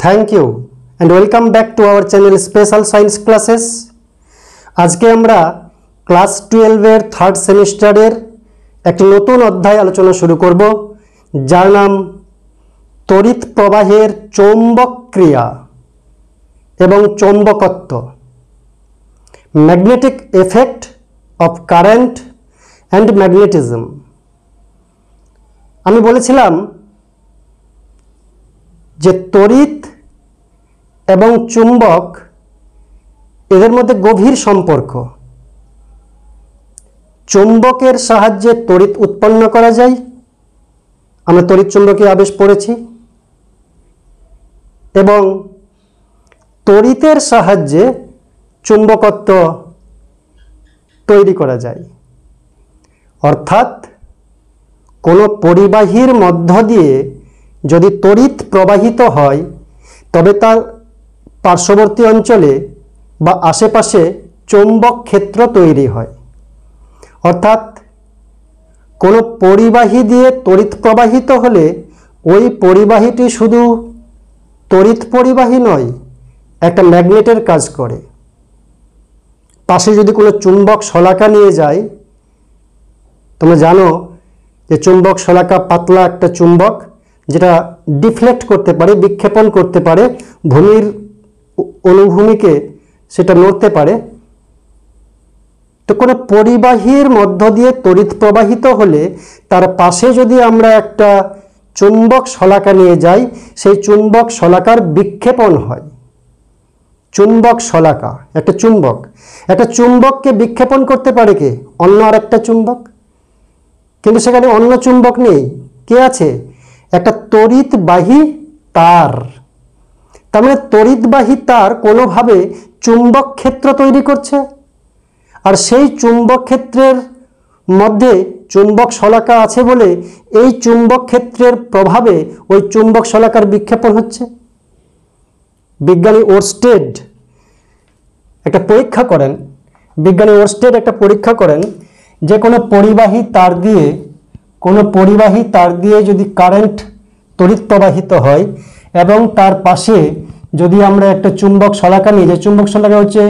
Thank you and welcome back to our channel Special Science Classes. আজকে আমরা class 12 এর third সেমিস্টারের একটি নতুন অধ্যায় আলোচনা শুরু করব, যার নাম তড়িৎ প্রবাহের চৌম্বক ক্রিয়া এবং চৌম্বকত্ব, magnetic effect of current and magnetism. আমি বলেছিলাম যে তড়িৎ এবং চুম্বক এদের মধ্যে গভীর সম্পর্ক। চুম্বকের সাহায্যে তড়িৎ উৎপন্ন করা যায়, আমরা তড়িৎ চুম্বকীয় আবেশ পড়েছি, এবং তড়িতের সাহায্যে চুম্বকত্ব তৈরি করা যায়। অর্থাৎ কোনো পরিবাহীর মধ্য দিয়ে যদি তড়িৎ প্রবাহিত হয়, তবে তার পার্শ্ববর্তী অঞ্চলে বা আশেপাশে চৌম্বক ক্ষেত্র তৈরি হয়। অর্থাৎ কোনো পরিবাহী দিয়ে তড়িৎ প্রবাহিত হলে ওই পরিবাহীটি শুধু তড়িৎ পরিবাহী নয়, একটা ম্যাগনেটের কাজ করে। পাশে যদি কোনো চুম্বক শলাকা নিয়ে যায়, তোমরা জানো যে চুম্বক শলাকা পাতলা একটা চুম্বক, যেটা ডিফ্লেক্ট করতে পারে, বিক্ষেপণ করতে পারে, ভূমির অনুভূমিকে সেটা নড়তে পারে। তো কোনো পরিবাহীর মধ্য দিয়ে তড়িৎ প্রবাহিত হলে তার পাশে যদি আমরা একটা চুম্বক শলাকা নিয়ে যাই, সেই চুম্বক শলাকার বিক্ষেপণ হয়। চুম্বক শলাকা একটা চুম্বককে বিক্ষেপণ করতে পারে কে? অন্য আর একটা চুম্বক। কিন্তু সেখানে অন্য চুম্বক নেই, কে আছে? একটা তড়িৎবাহী তার। তার মানে তড়িৎবাহী তার কোনোভাবে চুম্বক ক্ষেত্র তৈরি করছে, আর সেই চুম্বক ক্ষেত্রের মধ্যে চুম্বক শলাকা আছে বলে এই চুম্বক ক্ষেত্রের প্রভাবে ওই চুম্বক শলাকার বিক্ষেপণ হচ্ছে। বিজ্ঞানী ওরস্টেড একটা পরীক্ষা করেন যে কোনো পরিবাহী তার দিয়ে যদি কারেন্ট তড়িৎ প্রবাহিত হয় এবং তার পাশে যদি আমরা একটা চুম্বক শলাকা নিই, যে চুম্বক শলাকা হচ্ছে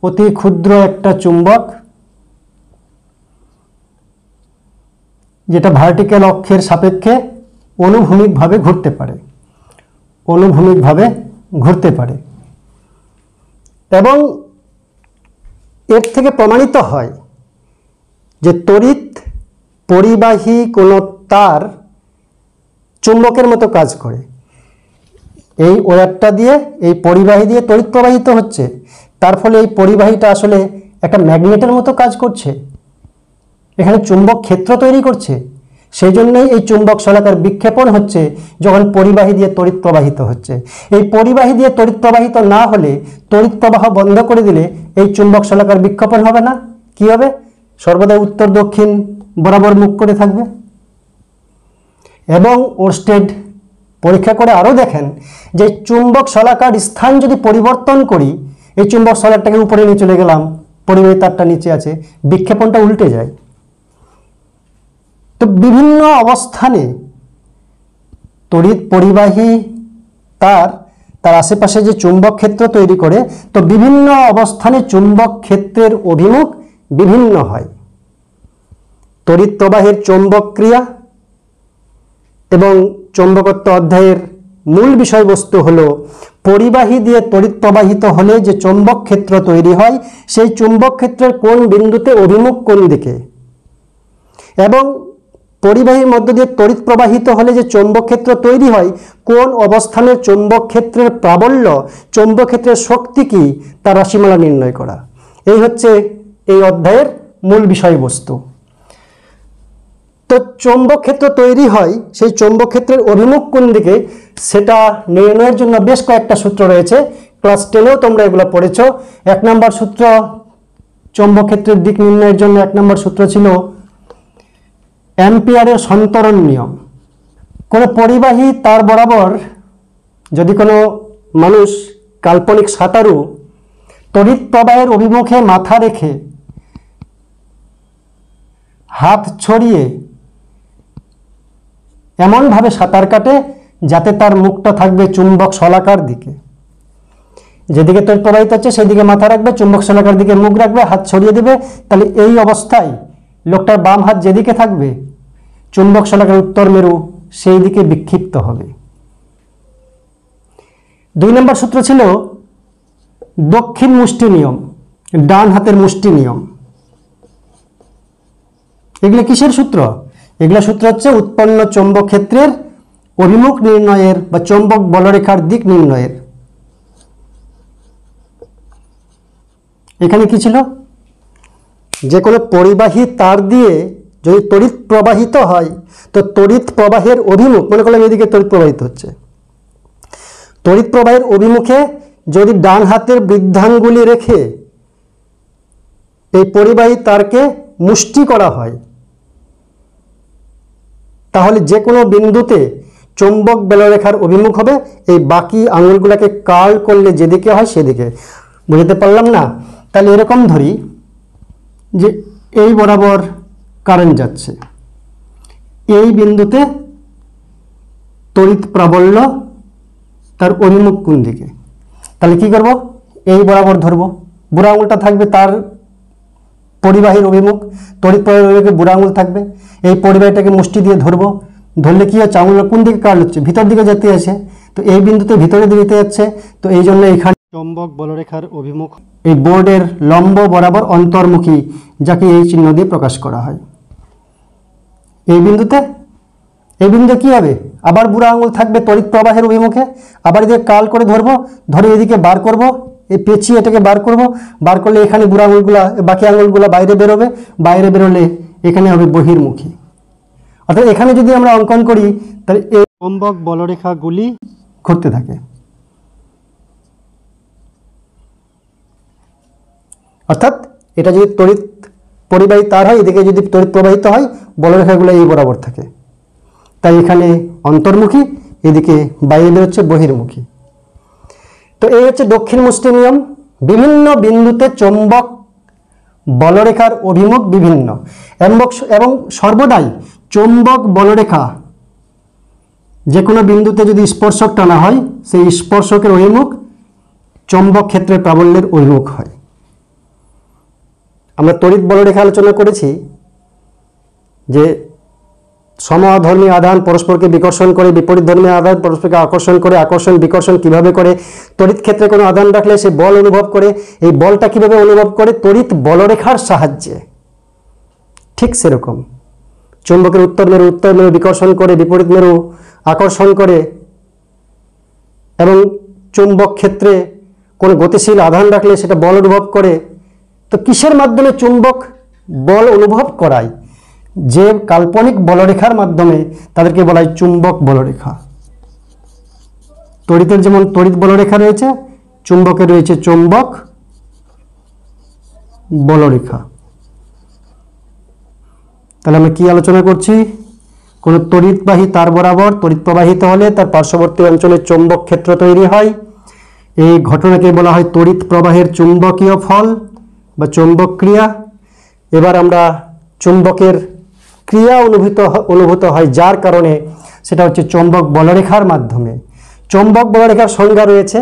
অতি ক্ষুদ্র একটা চুম্বক, যেটা ভার্টিক্যাল অক্ষের সাপেক্ষে অনুভূমিকভাবে ঘুরতে পারে এবং এর থেকে প্রমাণিত হয় যে তড়িৎ পরিবাহী কোনো তার চুম্বকের মতো কাজ করে। এই ওয়্যারটা দিয়ে, এই পরিবাহী দিয়ে তড়িৎ প্রবাহিত হচ্ছে, তার ফলে এই পরিবাহীটা আসলে একটা ম্যাগনেটের মতো কাজ করছে, এখানে চুম্বক ক্ষেত্র তৈরি করছে। সেই জন্যই এই চুম্বক শলাকার বিক্ষেপণ হচ্ছে যখন পরিবাহী দিয়ে তড়িৎ প্রবাহিত হচ্ছে। এই পরিবাহী দিয়ে তড়িৎ প্রবাহিত না হলে, তড়িৎ প্রবাহ বন্ধ করে দিলে এই চুম্বক শলাকার বিক্ষেপণ হবে না। কি হবে? সর্বদা উত্তর দক্ষিণ বরাবর মুখ করে থাকবে। এবং ওরস্টেড পরীক্ষা করে আরও দেখেন যে চুম্বক শলাকার স্থান যদি পরিবর্তন করি, এই চুম্বক শলাকাটাকে উপরে নিয়ে চলে গেলাম, পরিবাহী তারটা নিচে আছে, বিক্ষেপণটা উল্টে যায়। তো বিভিন্ন অবস্থানে তড়িৎ পরিবাহী তার আশেপাশে যে চুম্বক ক্ষেত্র তৈরি করে, তো বিভিন্ন অবস্থানে চুম্বক ক্ষেত্রের অভিমুখ বিভিন্ন হয়। তড়িৎ প্রবাহের চৌম্বক ক্রিয়া এবং চৌম্বকত্ব অধ্যায়ের মূল বিষয়বস্তু হলো পরিবাহী দিয়ে তড়িৎ প্রবাহিত হলে যে চৌম্বক ক্ষেত্র তৈরি হয়, সেই চুম্বক ক্ষেত্রের কোন বিন্দুতে অভিমুখ কোন দিকে, এবং পরিবাহীর মধ্য দিয়ে তড়িৎ প্রবাহিত হলে যে চৌম্বক ক্ষেত্র তৈরি হয়, কোন অবস্থানের চৌম্বক ক্ষেত্রের প্রাবল্য, চৌম্বক ক্ষেত্রের শক্তি কি, তার রাশিমালা নির্ণয় করা। এই হচ্ছে এই অধ্যায়ের মূল বিষয়বস্তু। তো চৌম্বক ক্ষেত্র তৈরি হয়, সেই চৌম্বক ক্ষেত্রের অভিমুখ কোন দিকে সেটা নির্ণয়ের জন্য বেশ কয়েকটা সূত্র রয়েছে। ক্লাস 10এও তোমরা এগুলো পড়েছো। 1 নম্বর সূত্র, চৌম্বক ক্ষেত্রের দিক নির্ণয়ের জন্য 1 নম্বর সূত্র ছিল অ্যাম্পিয়ারের সন্তরণ নিয়ম। কোনো পরিবাহী তার বরাবর যদি কোনো মানুষ, কাল্পনিক সাঁতারু, তড়িৎ প্রবাহের অভিমুখে মাথা রেখে হাত ছড়িয়ে এমনভাবে সাঁতার কাটে যাতে তার মুখটা থাকবে চুম্বক শলাকার দিকে। যেদিকে তড়িৎ প্রবাহিত হচ্ছে সেই দিকে মাথা রাখবে, চুম্বক শলাকার দিকে মুখ রাখবে, হাত ছড়িয়ে দেবে। তাহলে এই অবস্থায় লোকটার বাম হাত যেদিকে থাকবে চুম্বক শলাকার উত্তর মেরু সেই দিকে বিক্ষিপ্ত হবে। 2 নম্বর সূত্র ছিল দক্ষিণ মুষ্টি নিয়ম, ডান হাতের মুষ্টি নিয়ম। এগুলো কিসের সূত্র? এগুলো সূত্র হচ্ছে উৎপন্ন চৌম্বক ক্ষেত্রের অভিমুখ নির্ণয়ের বা চৌম্বক বলরেখার দিক নির্ণয়ের। এখানে কি ছিল? যে কোনো পরিবাহী তার দিয়ে যদি তড়িৎ প্রবাহিত হয় তো তড়িৎ প্রবাহের অভিমুখ, মনে করলাম এদিকে তড়িৎ প্রবাহিত হচ্ছে, তড়িৎ প্রবাহের অভিমুখে যদি ডান হাতের বৃদ্ধাঙ্গুলি রেখে এই পরিবাহী তারকে মুষ্টি করা হয় তাহলে যে কোনো বিন্দুতে চৌম্বক বলরেখার অভিমুখ হবে এই বাকি আঙুলগুলোকে কার্ল করলে যেদিকে হয় সেদিকে। বুঝতে পারলাম না? তাহলে এরকম ধরি যে এই বরাবর কারেন্ট যাচ্ছে, এই বিন্দুতে তড়িৎ প্রাবল্য তার অভিমুখ কোন দিকে। তাহলে কি করব? এই বরাবর ধরবো, বুড়া আঙুলটা থাকবে তার পরিবাহীর অভিমুখ, তড়িৎ প্রবাহের অভিমুখে বুড়া আঙুল থাকবে। এই পরিবাহীটাকে মুষ্টি দিয়ে ধরবো, ধরলে কি হচ্ছে? আঙুলটা কোন দিকে কার্ল হচ্ছে? ভিতর দিকে যেতে আছে। তো এই বিন্দুতে ভিতরে দিকে যেতে যাচ্ছে, তো এই জন্য এখানে চৌম্বক বলরেখার অভিমুখ এই বোর্ডের লম্ব বরাবর অন্তর্মুখী, যাকে এই চিহ্ন দিয়ে প্রকাশ করা হয়। এই বিন্দুতে কি হবে? আবার বুড়া আঙুল থাকবে তড়িৎ প্রবাহের অভিমুখে, আবার এদিকে কার্ল করে ধরবো, ধরে এদিকে বার করব, এই পেঁচিয়ে এটাকে বার করব, বার করলে এখানে বুড়া আঙুলগুলা বাকি আঙুলগুলা বাইরে বেরোবে, বাইরে বেরোলে এখানে হবে বহির্মুখী। অর্থাৎ এখানে যদি আমরা অঙ্কন করি তাহলে এই চৌম্বক বলরেখাগুলি ঘুরতে থাকে। অর্থাৎ এটা যদি তড়িৎ পরিবাহী তার হয়, এদিকে যদি তড়িৎ প্রবাহিত হয় বলরেখাগুলো এই বরাবর থাকে, তাই এখানে অন্তর্মুখী, এদিকে বাইরে বেরোচ্ছে বহির্মুখী। তো এই হচ্ছে দক্ষিণ মুষ্টি নিয়ম। বিভিন্ন বিন্দুতে চৌম্বক বলরেখার অভিমুখ বিভিন্ন এবং সর্বদাই চৌম্বক বলরেখা যে কোনো বিন্দুতে যদি স্পর্শক টানা হয় সেই স্পর্শকের অভিমুখ চৌম্বক ক্ষেত্রের প্রাবল্যের অভিমুখ হয়। আমরা তড়িৎ বলরেখা আলোচনা করেছি যে সমধর্মী আধান পরস্পরকে বিকর্ষণ করে, বিপরীত ধর্মী আধান পরস্পরকে আকর্ষণ করে, আকর্ষণ বিকর্ষণ কিভাবে করে, তড়িৎ ক্ষেত্রে কোনো আধান রাখলে সে বল অনুভব করে, এই বলটা কিভাবে অনুভব করে? তড়িৎ বলরেখার সাহায্যে। ঠিক সেরকম চৌম্বকের উত্তর মেরু বিকর্ষণ করে, বিপরীত মেরু আকর্ষণ করে, এবং চৌম্বক ক্ষেত্রে কোনো গতিশীল আধান রাখলে সেটা বল অনুভব করে। তো কিসের মাধ্যমে চুম্বক বল অনুভব করায়? যে কাল্পনিক বলরেখার মাধ্যমে, তাদেরকে বলা হয় চুম্বক বলরেখা। তড়িতের যেমন তড়িৎ বলরেখা রয়েছে, চুম্বকের রয়েছে চৌম্বক বলরেখা। তাহলে আমরা কি আলোচনা করছি? কোনো তড়িৎবাহী তার বরাবর তড়িৎ প্রবাহিত হলে তার পার্শ্ববর্তী অঞ্চলে চৌম্বক ক্ষেত্র তৈরি হয়। এই ঘটনাকে বলা হয় তড়িৎ প্রবাহের চুম্বকীয় ফল বা চৌম্বক ক্রিয়া। এবার আমরা চুম্বকের ক্রিয়া অনুভূত হয় যার কারণে সেটা হচ্ছে চৌম্বক বলরেখার মাধ্যমে। চৌম্বক বলরেখার সংজ্ঞা রয়েছে,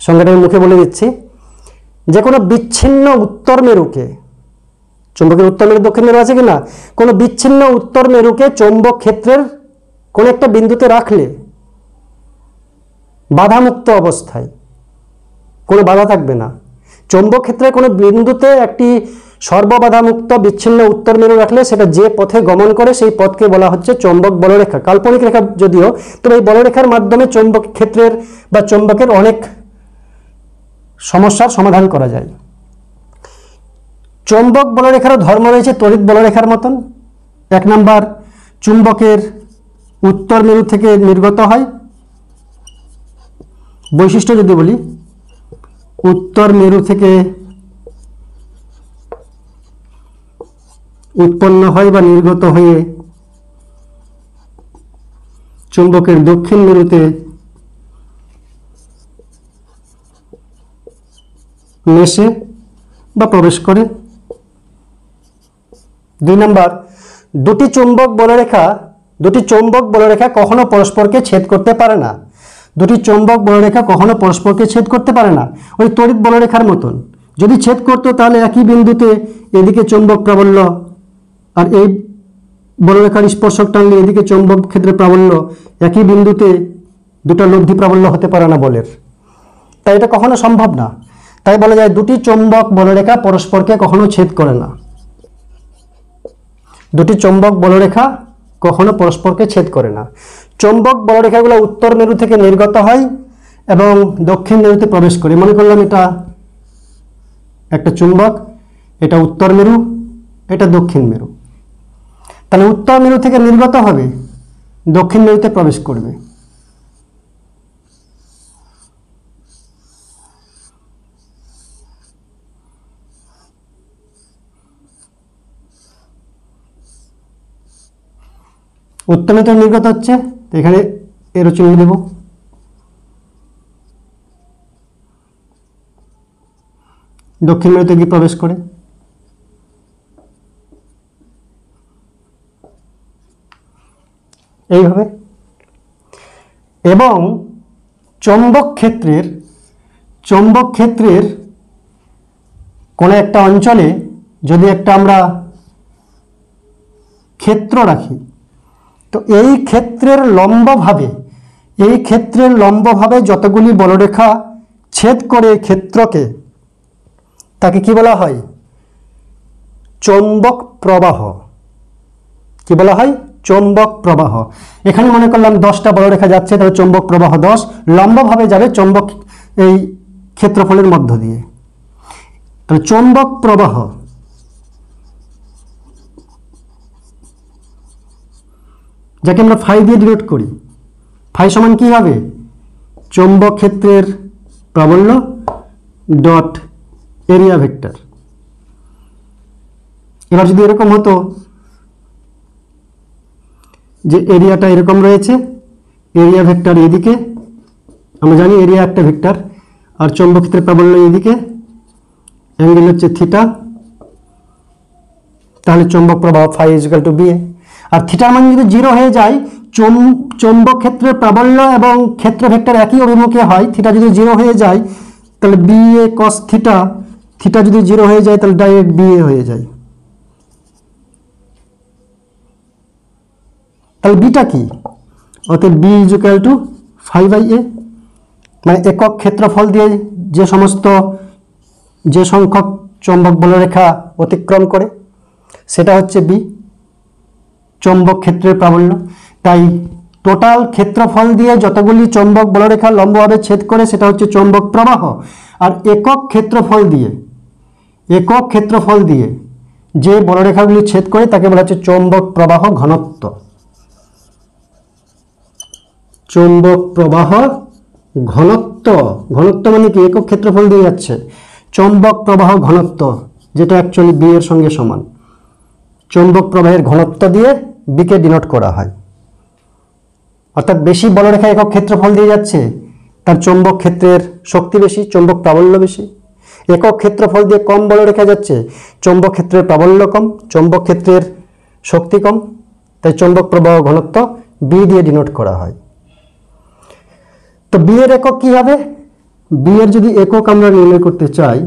সংজ্ঞাটা আমি মুখে বলে দিচ্ছি। যে কোনো বিচ্ছিন্ন উত্তর মেরুকে, চৌম্বকের উত্তর মেরু দক্ষিণ মেরু আছে কিনা, কোনো বিচ্ছিন্ন উত্তর মেরুকে চৌম্বক ক্ষেত্রের কোনো একটা বিন্দুতে রাখলে বাধামুক্ত অবস্থায়, কোনো বাধা থাকবে না, চৌম্বক ক্ষেত্রের কোনো বিন্দুতে একটি সর্ববাধামুক্ত বিচ্ছিন্ন উত্তর মেরু রাখলে সেটা যে পথে গমন করে সেই পথকে বলা হচ্ছে চৌম্বক বলরেখা। কাল্পনিক রেখা যদিও, তবে এই বলরেখার মাধ্যমে চৌম্বক ক্ষেত্রের বা চৌম্বকের অনেক সমস্যার সমাধান করা যায়। চৌম্বক বলরেখারও ধর্ম রয়েছে তড়িৎ বলরেখার মতন। 1 নাম্বার, চুম্বকের উত্তর মেরু থেকে নির্গত হয়। বৈশিষ্ট্য যদি বলি, উত্তর মেরু থেকে উৎপন্ন হয় বা নির্গত হয়ে চুম্বকের দক্ষিণ মেরুতে মেশে বা প্রবেশ করে। 2 নাম্বার, দুটি চুম্বক বলরেখা দুটি চৌম্বক বলরেখা কখনো পরস্পরকে ছেদ করতে পারে না। দুটি চৌম্বক বলরেখা কখনো পরস্পরকে ছেদ করতে পারে না, ওই তড়িৎ বলরেখার মতন। যদি ছেদ করতো তাহলে একই বিন্দুতে এদিকে চৌম্বক প্রাবল্য আর এই বলরেখার স্পর্শক টানলে এদিকে চৌম্বক ক্ষেত্রে প্রাবল্য, একই বিন্দুতে দুটো লব্ধি প্রাবল্য হতে পারে না বলের। তাই এটা কখনো সম্ভব না। তাই বলা যায় দুটি চৌম্বক বলরেখা পরস্পরকে কখনো ছেদ করে না। দুটি চৌম্বক বলরেখা কখনো পরস্পরকে ছেদ করে না। চৌম্বক বলরেখাগুলো উত্তর মেরু থেকে নির্গত হয় এবং দক্ষিণ মেরুতে প্রবেশ করে। মনে করলাম এটা একটা চুম্বক, এটা উত্তর মেরু, এটা দক্ষিণ মেরু। তাহলে উত্তর মেরু থেকে নির্গত হবে, দক্ষিণ মেরুতে প্রবেশ করবে। উত্তর মেরু থেকে নির্গত হচ্ছে, এখানে এরো চিহ্ন দেব। দক্ষিণ মেরুতে গিয়ে প্রবেশ করে এইভাবে। এবং চৌম্বক ক্ষেত্রের কোনো একটা অঞ্চলে যদি একটা আমরা ক্ষেত্র রাখি, তো এই ক্ষেত্রের লম্বভাবে যতগুলি বলরেখা ছেদ করে ক্ষেত্রকে, তাকে কি বলা হয়? চৌম্বক প্রবাহ। কি বলা হয়? চৌম্বক প্রবাহ। এখানে মনে করলাম 10টা বলরেখা যাচ্ছে, তাহলে চৌম্বক প্রবাহ 10 লম্বভাবে যাবে চৌম্বক এই ক্ষেত্রফলের মধ্য দিয়ে। তাহলে চৌম্বক প্রবাহ যাকে আমরা ফাই দিয়ে ডিনোট করি, ফাই সমান কি হবে? চৌম্বক ক্ষেত্রের প্রাবল্য ডট এরিয়া ভেক্টর। এবার যদি এরকম হতো যে এরিয়াটা এরকম রয়েছে, এরিয়া ভেক্টর এদিকে, আমরা জানি এরিয়া একটা ভেক্টর, আর চৌম্বক ক্ষেত্রের প্রাবল্য এদিকে, অ্যাঙ্গেল হচ্ছে থিটা, তাহলে চৌম্বক প্রবাহ ফাই ইকুয়াল টু বিএ। আর থিটার মান যদি 0 হয়ে যায়, চৌম্বক ক্ষেত্রের প্রাবল্য এবং ক্ষেত্র ভেক্টর একই অভিমুখে হয়, থিটা যদি 0 হয়ে যায় তাহলে বিএ কস থিটা, থিটা যদি 0 হয়ে যায় তাহলে ডাইরেক্ট বিএ হয়ে যায়। তাহলে বিটা কি? অতএব B equal to phi by A, মানে একক ক্ষেত্রফল দিয়ে যে সংখ্যক চৌম্বক বলরেখা অতিক্রম করে সেটা হচ্ছে বি, চৌম্বক ক্ষেত্রের প্রাবল্য। তাই টোটাল ক্ষেত্রফল দিয়ে যতগুলি চৌম্বক বলরেখা লম্বভাবে ছেদ করে সেটা হচ্ছে চৌম্বক প্রবাহ। আর একক ক্ষেত্রফল দিয়ে যে বলরেখাগুলি ছেদ করে তাকে বলা হচ্ছে চৌম্বক প্রবাহ ঘনত্ব। চৌম্বক প্রবাহ ঘনত্ব, ঘনত্ব মানে কি? একক ক্ষেত্রফল দিয়ে যাচ্ছে। চৌম্বক প্রবাহ ঘনত্ব, যেটা অ্যাকচুয়ালি বি এর সঙ্গে সমান। চৌম্বক প্রবাহের ঘনত্ব দিয়ে বিকে ডিনোট করা হয়। অর্থাৎ বেশি বলরেখা একক ক্ষেত্রফল দিয়ে যাচ্ছে, তার চৌম্বক ক্ষেত্রের শক্তি বেশি, চৌম্বক প্রাবল্য বেশি। একক ক্ষেত্রফল দিয়ে কম বলরেখা যাচ্ছে, চৌম্বক ক্ষেত্রের প্রাবল্য কম, চৌম্বক ক্ষেত্রের শক্তি কম, তাই চৌম্বক প্রবাহ ঘনত্ব বি দিয়ে ডিনোট করা হয়। তো বি এর একক কি হবে? বি এর যদি একক আমরা নির্ণয় করতে চাই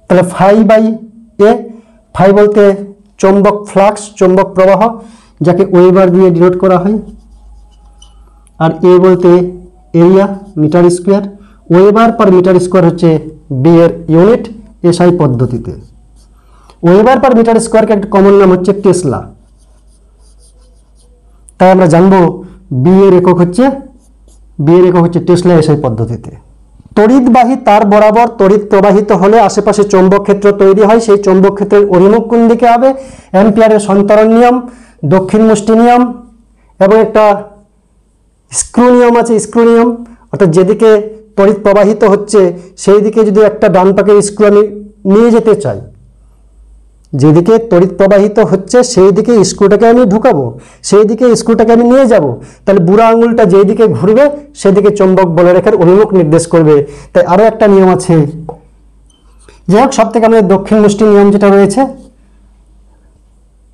তাহলে ফাই বাই এ, ফাই বলতে চৌম্বক ফ্লাক্স, চৌম্বক প্রবাহ, যাকে ওয়েবার দিয়ে ডিনোট করা হয়, আর এ বলতে area meter square. Weber per meter square হচ্ছে বি এর ইউনিট এসআই পদ্ধতিতে। ওয়েবার পার মিটার স্কোয়ারকে একটা কমন নাম হচ্ছে টেসলা। তাই আমরা জানবো বি এর একক হচ্ছে টেসলা এসআই পদ্ধতিতে। তড়িৎবাহী তার বরাবর তড়িৎ প্রবাহিত হলে আশেপাশে চৌম্বক ক্ষেত্র তৈরি হয়। সেই চৌম্বক ক্ষেত্রের অভিমুখ কোন দিকে হবে? অ্যাম্পিয়ারের সন্তরণ নিয়ম, দক্ষিণ মুষ্টি নিয়ম এবং একটা স্ক্রু নিয়ম আছে, স্ক্রু নিয়ম। অর্থাৎ যেদিকে তড়িৎ প্রবাহিত হচ্ছে সেই দিকে যদি একটা ডান পাকের স্ক্রু আমি নিয়ে যেতে চাই, যেদিকে তড়িৎ প্রবাহিত হচ্ছে সেই দিকে স্ক্রুটাকে আমি ঢুকাবো, সেই দিকে স্ক্রুটাকে আমি নিয়ে যাব, তাহলে বুড়া আঙুলটা যেই দিকে ঘুরবে সেদিকে চৌম্বক বলরেখার অভিমুখ নির্দেশ করবে। তাই আরও একটা নিয়ম আছে। যাই হোক, সব থেকে আমাদের দক্ষিণ মুষ্টি নিয়ম যেটা রয়েছে,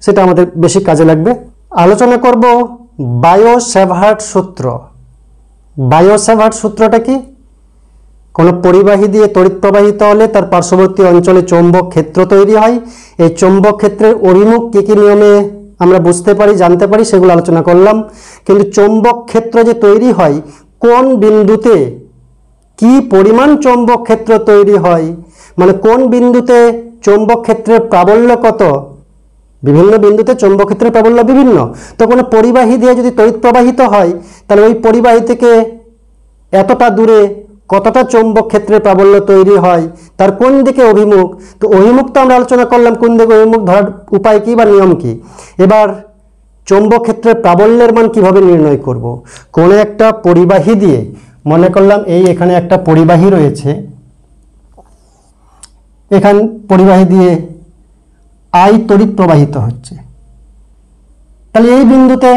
সেটা আমাদের বেশি কাজে লাগবে। আলোচনা করব বায়ো-স্যাভার্ট সূত্র। বায়ো-স্যাভার্ট সূত্রটা কি? কোনো পরিবাহী দিয়ে তড়িৎ প্রবাহিত হলে তার পার্শ্ববর্তী অঞ্চলে চৌম্বক ক্ষেত্র তৈরি হয়। এই চৌম্বক ক্ষেত্রের অভিমুখ কী কী নিয়মে আমরা বুঝতে পারি, জানতে পারি, সেগুলো আলোচনা করলাম। কিন্তু চৌম্বক ক্ষেত্র যে তৈরি হয়, কোন বিন্দুতে কি পরিমাণ চৌম্বক ক্ষেত্র তৈরি হয়, মানে কোন বিন্দুতে চৌম্বক ক্ষেত্রের প্রাবল্য কত, বিভিন্ন বিন্দুতে চৌম্বক ক্ষেত্রের প্রাবল্য বিভিন্ন। তো কোনো পরিবাহী দিয়ে যদি তড়িৎ প্রবাহিত হয়, তাহলে ওই পরিবাহী থেকে এতটা দূরে কতটা চৌম্বক ক্ষেত্রের প্রাবল্য তৈরি হয়, তার কোন দিকে অভিমুখ। তো অভিমুখ তো আমরা আলোচনা করলাম, কোন দিকে অভিমুখ ধরার উপায় কি বা নিয়ম কি। এবার চৌম্বক ক্ষেত্রের প্রাবল্যের মান কিভাবে নির্ণয় করব। কোনো একটা পরিবাহী দিয়ে, মনে করলাম এখানে একটা পরিবাহী রয়েছে, এখান পরিবাহী দিয়ে আই তড়িৎ প্রবাহিত হচ্ছে, তাহলে এই বিন্দুতে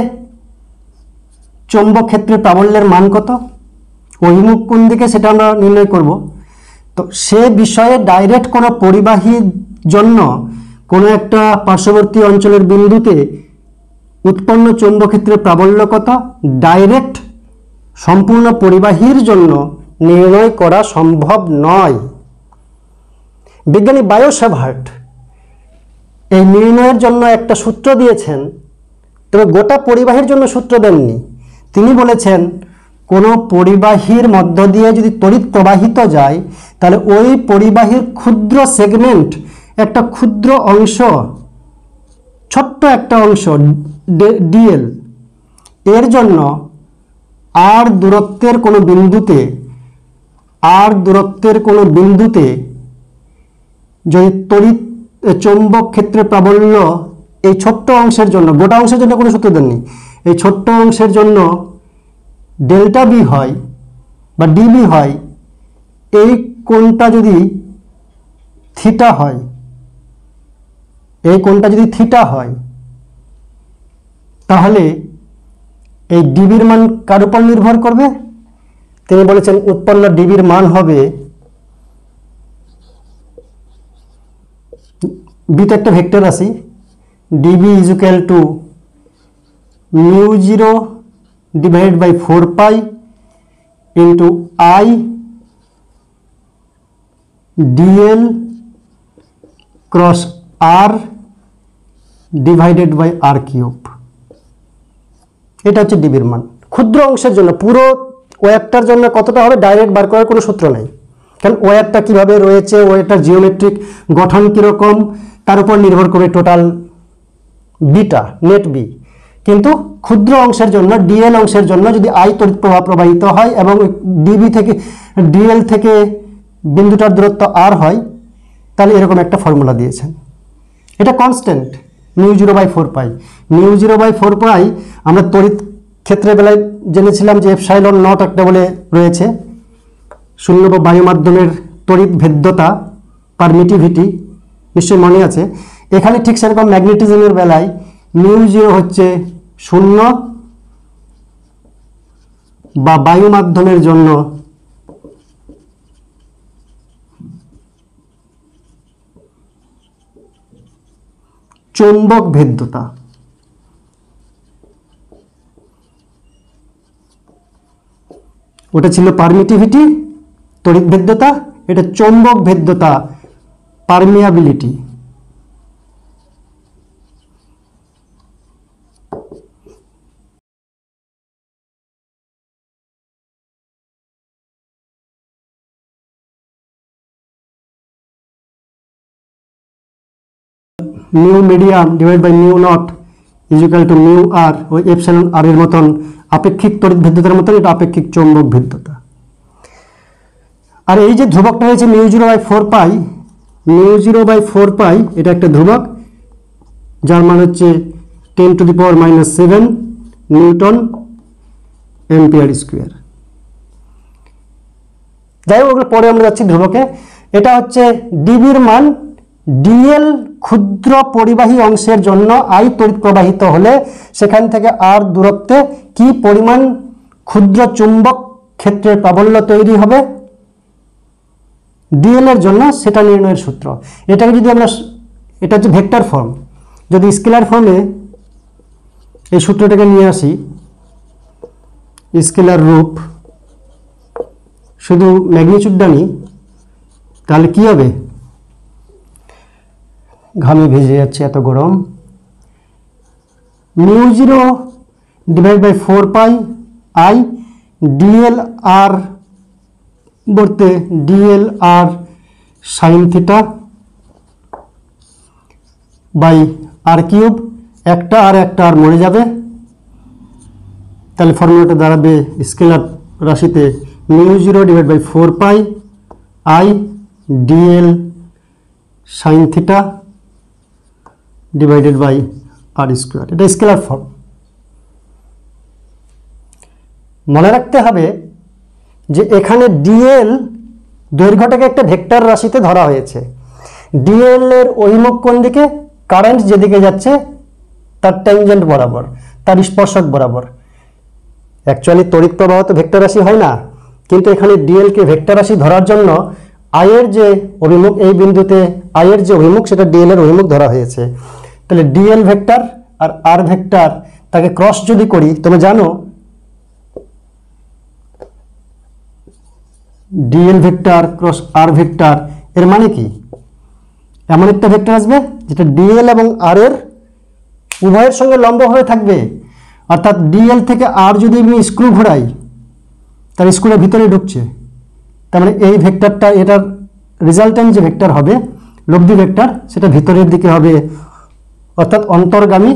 চৌম্বক ক্ষেত্রের প্রাবল্যের মান কত, অভিমুখ কোন দিকে, সেটা আমরা নির্ণয় করব। তো সে বিষয়ে ডাইরেক্ট কোনো পরিবাহীর জন্য কোনো একটা পার্শ্ববর্তী অঞ্চলের বিন্দুতে উৎপন্ন চৌম্বক ক্ষেত্রের প্রাবল্য কত, ডাইরেক্ট সম্পূর্ণ পরিবাহীর জন্য নির্ণয় করা সম্ভব নয়। বিজ্ঞানী বায়ো-স্যাভার্ট এই নির্ণয়ের জন্য একটা সূত্র দিয়েছেন, তবে গোটা পরিবাহীর জন্য সূত্র দেননি। তিনি বলেছেন কোনো পরিবাহীর মধ্য দিয়ে যদি তড়িৎ প্রবাহিত যায়, তাহলে ওই পরিবাহীর ক্ষুদ্র সেগমেন্ট, একটা ক্ষুদ্র অংশ, ছোট্ট একটা অংশ ডিএল, এর জন্য আর দূরত্বের কোনো বিন্দুতে যদি তড়িৎ চৌম্বক ক্ষেত্রের প্রাবল্য এই ছোট্ট অংশের জন্য, গোটা অংশের জন্য কোনো সূত্র দেননি, এই ছোট্ট অংশের জন্য ডেল্টা বি হয় বা ডিবি হয়, এই কোণটা যদি থিটা হয়, তাহলে এই ডিবির মান কার উপর নির্ভর করবে। তিনি বলেছেন উৎপন্ন ডিবির মান হবে, বিতে একটা ভেক্টর রাশি, dB is equal to μ0 divided by 4 pi into I DL cross r divided by R cube. এটা হচ্ছে ডিবির মান। ক্ষুদ্র অংশের জন্য, পুরো ওয়্যারটার জন্য কতটা হবে ডাইরেক্ট বার করার কোনো সূত্র নেই, কারণ ওয়্যারটা কীভাবে রয়েছে, ওয়্যারটার জিওমেট্রিক গঠন কীরকম, তার উপর নির্ভর করে টোটাল বিটা, নেট বি। কিন্তু ক্ষুদ্র অংশের জন্য, ডিএল অংশের জন্য যদি আই তড়িৎ প্রবাহ প্রবাহিত হয় এবং ডিবি থেকে, ডিএল থেকে বিন্দুটার দূরত্ব আর হয়, তাহলে এরকম একটা ফর্মুলা দিয়েছেন। এটা কনস্ট্যান্ট μ0/4 পাই। μ0/4 পাই আমরা তড়িৎ ক্ষেত্রের বেলায় জেনেছিলাম যে এপসাইলন নট একটা বলে রয়েছে, শূন্য বা বায়ু মাধ্যমের তড়িৎ ভেদ্যতা, পারমিটিভিটি, নিশ্চয়ই মনে আছে। এখানে ঠিক সেরকম ম্যাগনেটিজমের বেলায় μ0 হচ্ছে 0 বা বায়ু মাধ্যমের জন্য চৌম্বক ভেদ্যতা। ওটা ছিল পারমিটিভিটি, তড়িৎ ভেদ্যতা, এটা চৌম্বক ভেদ্যতা, permeability. Mu medium divide by mu naught is equal to mu r, ওই এপসাইলন আর এর মতন আপেক্ষিক তড়িৎ ভেদ্যতার মতন এটা আপেক্ষিক চৌম্বক ভেদ্যতা। আর এই যে ধ্রুবকটা হয়েছে μ0/4 পাই, μ0/4 পাই এটা একটা ধ্রুবক, যার মান হচ্ছে 10⁻⁻7 নিউটন এম্পিয়ার স্কোয়ার। যাই হোক, ওগুলো পরে আমরা যাচ্ছি ধ্রুবকে। এটা হচ্ছে ডিবির মান। ডিএল ক্ষুদ্র পরিবাহী অংশের জন্য আই তড়িৎ প্রবাহিত হলে সেখান থেকে আর দূরত্বে কি পরিমাণ ক্ষুদ্র চুম্বক ক্ষেত্রের প্রাবল্য তৈরি হবে ডিএল এর জন্য, সেটা নির্ণয়ের সূত্র। এটাকে যদি আমরা, এটা হচ্ছে ভেক্টর ফর্ম, যদি স্কেলার ফর্মে এই সূত্রটাকে নিয়ে আসি, স্কেলার রূপ, শুধু ম্যাগনিটিউডটা নিই, তাহলে কি হবে? ঘামে ভিজে যাচ্ছে, এত গরম। μ0 divide by 4 pi I dl r বলতে dl r sine theta by R cube, একটা আর মরে যাবে, তাহলে ফর্মুলাটা দাঁড়াবে স্কেলার রাশিতে μ0 divide by 4 pi I DL sine theta divided by R square. এটা স্কেলার ফর্ম। মনে রাখতে হবে যে এখানে ডিএল দৈর্ঘ্যটাকে একটা ভেক্টর রাশিতে ধরা হয়েছে। ডিএল এর অভিমুখ কোন দিকে? কারেন্ট যেদিকে যাচ্ছে তার ট্যানজেন্ট বরাবর, তার স্পর্শক বরাবর। অ্যাকচুয়ালি তড়িৎ প্রবাহ তো ভেক্টর রাশি হয় না, কিন্তু এখানে ডিএল কে ভেক্টর রাশি ধরার জন্য আয়ের যে অভিমুখ, এই বিন্দুতে আয়ের যে অভিমুখ সেটা ডিএল এর অভিমুখ ধরা হয়েছে। তাহলে ডিএল ভেক্টর আর আর ভেক্টর তাকে ক্রস যদি করি, তোমরা জানো DL vector cross R vector এর মানে কি? এমন একটা ভেক্টর আসবে যেটা ডিএল এবং আর এর উভয়ের সঙ্গে লম্ব হয়ে থাকবে। অর্থাৎ ডিএল থেকে আর যদি আমি স্ক্রু ঘোরাই, তার স্ক্রুর ভিতরে ঢুকছে, তার মানে এই ভেক্টরটা, এটার রেজাল্টেন্ট যে ভেক্টর হবে লব্ধি ভেক্টর, সেটা ভিতরের দিকে হবে, অর্থাৎ অন্তর্গামী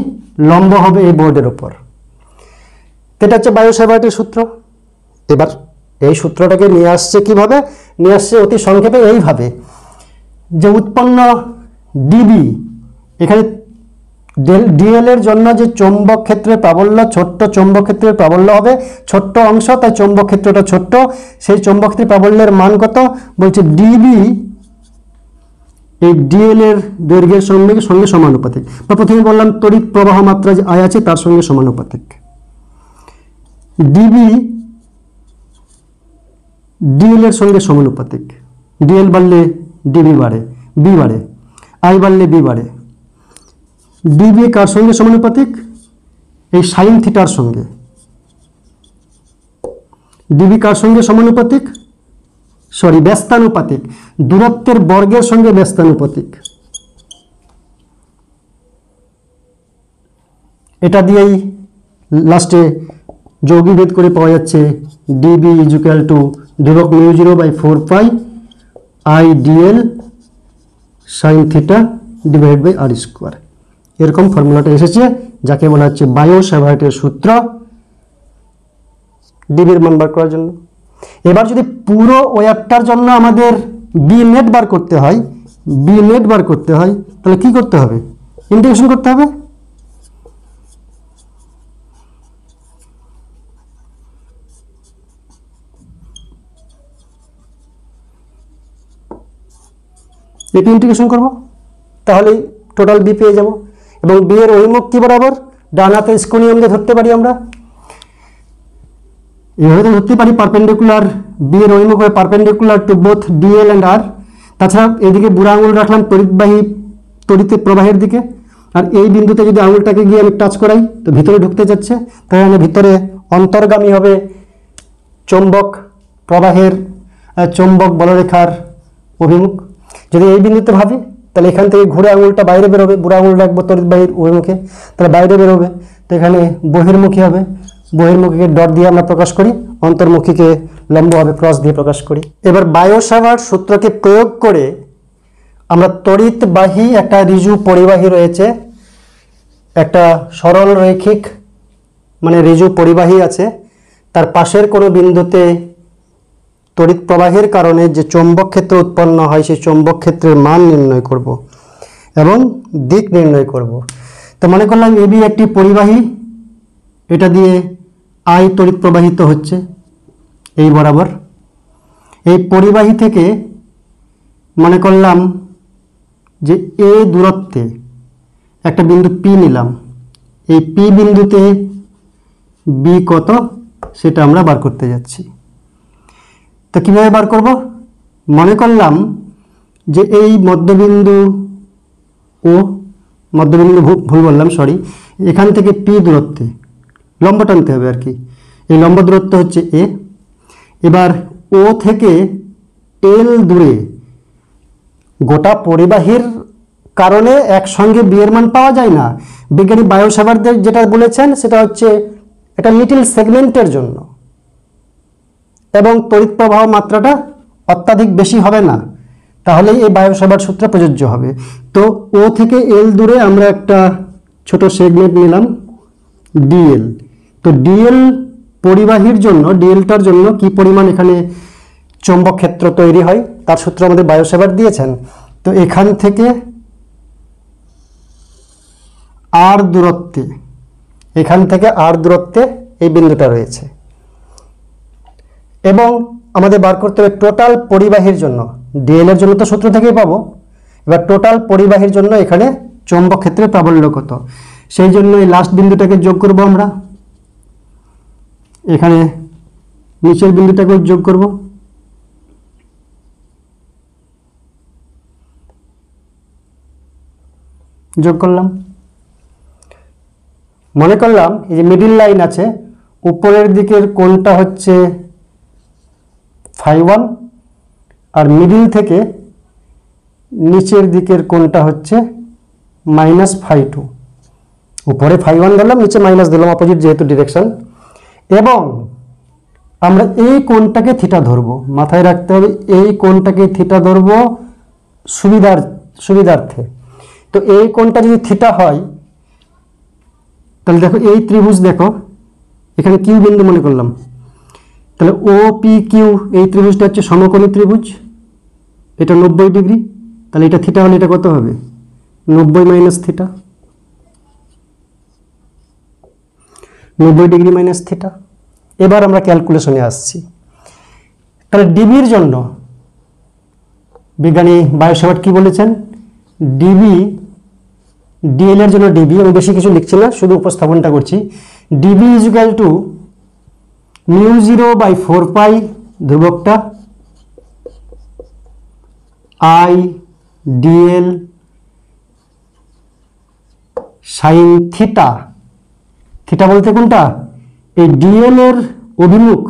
লম্ব হবে এই বোর্ডের ওপর। এটা হচ্ছে বায়ো-স্যাভার্টের সূত্র। এবার এই সূত্রটাকে নিয়ে আসছে কিভাবে? নিয়ে আসছে অতি সংক্ষেপে এইভাবে, যে উৎপন্ন ডিবি, এখানে ডিএল এর জন্য যে চৌম্বক ক্ষেত্রের প্রাবল্য, ছোট্ট চৌম্বক ক্ষেত্রের প্রাবল্য হবে, ছোট্ট অংশ, তাই চৌম্বক ক্ষেত্রটা ছোট্ট। সেই চৌম্বক ক্ষেত্রের প্রাবল্যের মান কত? বলছে ডিবি এই ডিএল এর দৈর্ঘ্যের সঙ্গে সমানুপাতিক। বা প্রথমে বললাম তড়িৎ প্রবাহ মাত্রা যে আয় আছে তার সঙ্গে সমানুপাতিক। ডিবি ডিএল এর সঙ্গে সমানুপাতিক। ডিএল বাড়লে ডিবি বাড়ে, বি বাড়ে, আই বাড়লে বি বাড়ে। ডিবি কার সঙ্গে সমানুপাতিক? এই সাইন থিটার সঙ্গে। ডিবি কার সঙ্গে সমানুপাতিক? ব্যস্তানুপাতিক, দূরত্বের বর্গের সঙ্গে ব্যস্তানুপাতিক। এটা দিয়েই লাস্টে যৌগিভেদ করে পাওয়া যাচ্ছে ডিবি ইজ ইকুয়াল টু ধ্রুবক μ0 by 4 pi I DL sine theta divide by R square. এরকম ফর্মুলাটা এসেছে, যাকে বলা হচ্ছে বায়ো-স্যাভার্টের সূত্র ডিবির মান বার করার জন্য। এবার যদি পুরো ওয়্যারটার জন্য আমাদের বি নেট বার করতে হয়, তাহলে কি করতে হবে? ইন্টিগ্রেশন করতে হবে। এটি ইন্টিগ্রেশন করব, তাহলেই টোটাল বি পেয়ে যাব। এবং বি এর অভিমুখ কি বরাবর? ডান হাতে স্ক্রু নিয়ম দিয়ে ধরতে পারি আমরা, এভাবে তো ধরতে পারি। পারপেন্ডিকুলার, বি এর অভিমুখ হবে perpendicular to both DL and R. তাছাড়া এদিকে বুড়া আঙুল রাখলাম তড়িৎ প্রবাহের দিকে, আর এই বিন্দুতে যদি আঙুলটাকে গিয়ে আমি টাচ করাই তো ভিতরে ঢুকতে যাচ্ছে, তাহলে ভিতরে অন্তর্গামী হবে চৌম্বক প্রবাহের, চৌম্বক বলরেখার অভিমুখ। যদি এই বিন্দুতে ভাবি, তাহলে এখান থেকে ঘুরে আঙুলটা বাইরে বেরোবে, বুড়া আঙুল রাখবো তড়িৎবাহীর অভিমুখে, তাহলে বাইরে বেরোবে, তো এখানে বহির্মুখী হবে। বহির্মুখীকে ডট দিয়ে আমরা প্রকাশ করি, অন্তর্মুখীকে লম্ব হবে ক্রস দিয়ে প্রকাশ করি। এবার বায়ো-স্যাভার্ট সূত্রকে প্রয়োগ করে আমরা তড়িৎবাহী, একটা ঋজু পরিবাহী রয়েছে, একটা সরল রৈখিক মানে ঋজু পরিবাহী আছে, তার পাশের কোনো বিন্দুতে তড়িৎ প্রবাহের কারণে যে চৌম্বক ক্ষেত্র উৎপন্ন হয় সেই চৌম্বক ক্ষেত্রের মান নির্ণয় করব এবং দিক নির্ণয় করব। তো মনে করলাম এবি একটি পরিবাহী, এটা দিয়ে আই তড়িৎ প্রবাহিত হচ্ছে এই বরাবর। এই পরিবাহী থেকে মনে করলাম যে এ দূরত্বে একটা বিন্দু পি নিলাম, এই পি বিন্দুতে বি কত সেটা আমরা বার করতে যাচ্ছি। তো কীভাবে বার করব? মনে করলাম যে এই মধ্যবিন্দু ও মধ্যবিন্দু ভুল বললাম, সরি, এখান থেকে পি দূরত্বে লম্ব টানতে হবে আর কি। এই লম্ব দূরত্ব হচ্ছে এ। এবার ও থেকে এল দূরে গোটা পরিবাহীর কারণে একসঙ্গে বি এর মান পাওয়া যায় না। বিজ্ঞানী বায়োসাভারদের যেটা বলেছেন সেটা হচ্ছে এটা লিটল সেগমেন্টের জন্য, এবং তড়িৎ প্রবাহ মাত্রাটা অত্যাধিক বেশি হবে না, তাহলেই এই বায়োসাভার সূত্র প্রযোজ্য হবে। তো ও থেকে এল দূরে আমরা একটা ছোট সেগমেন্ট নিলাম ডিএল। তো ডিএল পরিবাহীর জন্য, ডিএলটার জন্য কি পরিমাণ এখানে চৌম্বক ক্ষেত্র তৈরি হয় তার সূত্র আমাদের বায়োসাভার দিয়েছেন। তো এখান থেকে আর দূরত্বে, এখান থেকে আর দূরত্বে এই বিন্দুটা রয়েছে, এবং আমাদের বার করতে হবে টোটাল পরিবাহীর জন্য। ডিএল এর জন্য তো সূত্র থেকেই পাবো, এবার টোটাল পরিবাহীর জন্য এখানে চৌম্বক ক্ষেত্রের প্রাবল্য কত, সেই জন্য এই লাস্ট বিন্দুটাকে যোগ করব আমরা, এখানে নিচের বিন্দুটাকে যোগ করব, যোগ করলাম। মনে করলাম এই যে মিডিল লাইন আছে, উপরের দিকের কোণটা হচ্ছে φ1 আর মিডিল থেকে নিচের দিকের কোণটা হচ্ছে -φ2। উপরে φ1 ধরলাম, নিচে মাইনাস দিলাম, অপোজিট যেহেতু ডিরেকশন। এবং আমরা এই কোণটাকে থিটা ধরবো, মাথায় রাখতে হবে এই কোণটাকে থিটা ধরবো সুবিধার্থে। তো এই কোণটা যদি থিটা হয় তাহলে দেখো এই ত্রিভুজ, দেখো এখানে কিউ বিন্দু মনে করলাম, তাহলে ও পি কিউ এই ত্রিভুজটা হচ্ছে সমকোণী ত্রিভুজ, এটা 90 ডিগ্রি, তাহলে এটা থিটা হলে এটা কত হবে 90 minus theta, 90 degree minus theta. এবার আমরা ক্যালকুলেশনে আসছি। তাহলে ডিবির জন্য বিজ্ঞানী বায়োসাভার কি বলেছেন, ডিবি, ডিএল এর জন্য ডিবি, আমি বেশি কিছু লিখছি না, শুধু উপস্থাপনটা করছি। ডিবি ইজ ইকুয়াল টু μ0/4 ধ্রুবকটা I DL sine theta. Theta বলতে কোনটা, এই ডিএল এর অভিমুখ,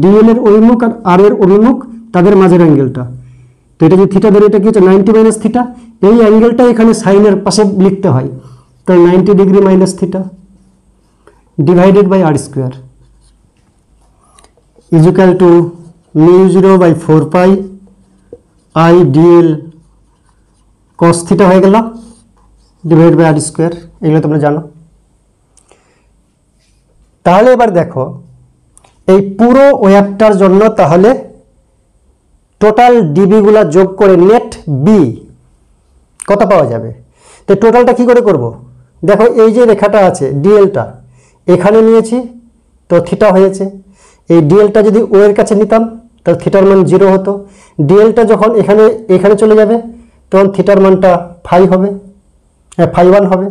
ডিএল এর অভিমুখ আর আর এর অভিমুখ তাদের মাঝের অ্যাঙ্গেলটা। তো এটা যে থিটা ধরে, এটা কি হচ্ছে 90 মাইনাস থিটা, এই অ্যাঙ্গেলটা এখানে সাইনের পাশে লিখতে হয়, তো 90 degree minus theta divided by R square is equal to μ0/4 I DL cos theta হয়ে গেল ডিভাইডেড বাই আর স্কোয়ার, এগুলো তোমরা জানো। তাহলে এবার দেখো এই পুরো ওয়্যারটার জন্য তাহলে টোটাল ডিবিগুলা যোগ করে নেট বি কত পাওয়া যাবে। তো টোটালটা কি করে করব, দেখো এই যে রেখাটা আছে ডিএলটা এখানে নিয়েছি, তো থিটা হয়েছে। এই ডিএলটা যদি ও এর কাছে নিতাম তাহলে থিটার মান 0 হতো। ডিএলটা যখন এখানে চলে যাবে তখন থিটার মানটা φ1 হবে।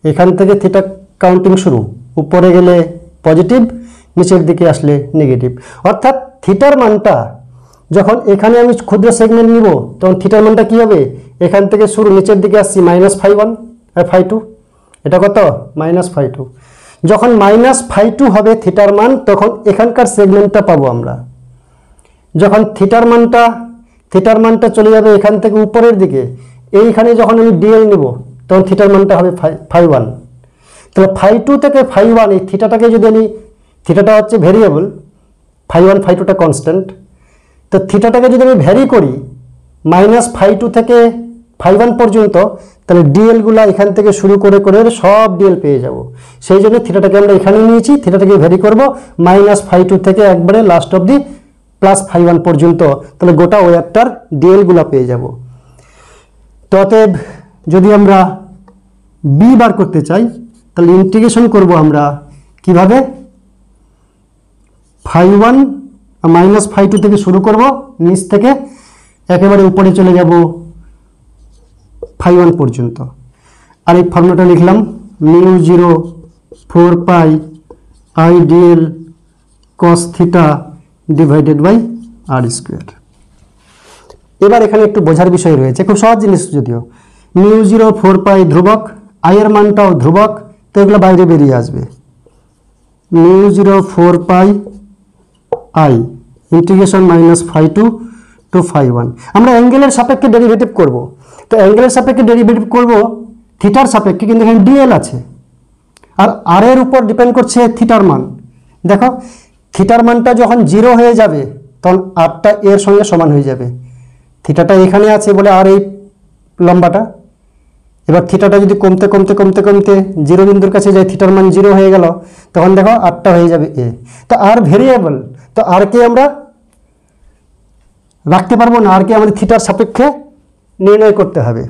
এখান থেকে থিটা কাউন্টিং শুরু, উপরে গেলে পজিটিভ, নিচের দিকে আসলে নেগেটিভ। অর্থাৎ থিটার মানটা যখন এখানে আমি ক্ষুদ্র সেগমেন্ট নিব তখন থিটার মানটা কি হবে, এখান থেকে শুরু নিচের দিকে আসছি -φ1 আর φ2, এটা কত -φ2। যখন -φ2 হবে থিটার মান, তখন এখানকার সেগমেন্টটা পাবো আমরা। যখন থিটার মানটা চলে যাবে এখান থেকে উপরের দিকে, এইখানে যখন আমি ডিএল নিব তখন থিটার মানটা হবে φ1। তাহলে φ2 থেকে φ1 এই থিটাটাকে যদি আমি, থিটাটা হচ্ছে ভেরিয়েবল, φ1 φ2টা কনস্ট্যান্ট, তো থিটাটাকে যদি আমি ভ্যারি করি -φ2 থেকে φ1 পর্যন্ত, তাহলে ডিএলগুলা এখান থেকে শুরু করে সব ডিএল পেয়ে যাব। সেই জন্য থিটাটাকে আমরা এখানে নিয়েছি, থিটাটাকে ভ্যারি করব -φ2 থেকে একবারে লাস্ট অবধি +φ1 পর্যন্ত, তাহলে গোটা ওয়্যারটার ডিএলগুলা পেয়ে যাব। তো অতএব যদি আমরা বি বার করতে চাই তাহলে ইন্টিগ্রেশন করব আমরা কিভাবে, φ1 -φ2 থেকে শুরু করব, নিচ থেকে একেবারে উপরে চলে যাব φ1 পর্যন্ত। আর এই ফর্মুলাটা লিখলাম μ0/4 I DL cos theta divided by R square. এবার এখানে একটু বোঝার বিষয় রয়েছে, খুব সহজ জিনিস যদিও। μ0 4 পাই ধ্রুবক, আই এর মানটাও ধ্রুবক, তো এগুলো বাইরে বেরিয়ে আসবে। μ0 4 পাই আই ইন্টিগ্রেশন -φ2 টু φ1। আমরা অ্যাঙ্গেলের সাপেক্ষে ডেরিভেটিভ করব, তো অ্যাঙ্গেলের সাপেক্ষে ডেরিভেটিভ করব থিটার সাপেক্ষে, কিন্তু এখানে ডিএল আছে আর আর এর উপর ডিপেন্ড করছে থিটার মান। দেখো থিটার মানটা যখন 0 হয়ে যাবে তখন আরটা এর সঙ্গে সমান হয়ে যাবে। থিটাটা এখানে আছে বলে আর এই লম্বাটা, এবার থিটাটা যদি কমতে কমতে কমতে কমতে 0 বিন্দুর কাছে যায়, থিটার মান 0 হয়ে গেল, তখন দেখো আরটা হয়ে যাবে এ। তো আর ভেরিয়েবল, তো আর কে আমরা রাখতে পারবো না, আর কে আমাদের থিটার সাপেক্ষে নির্ণয় করতে হবে।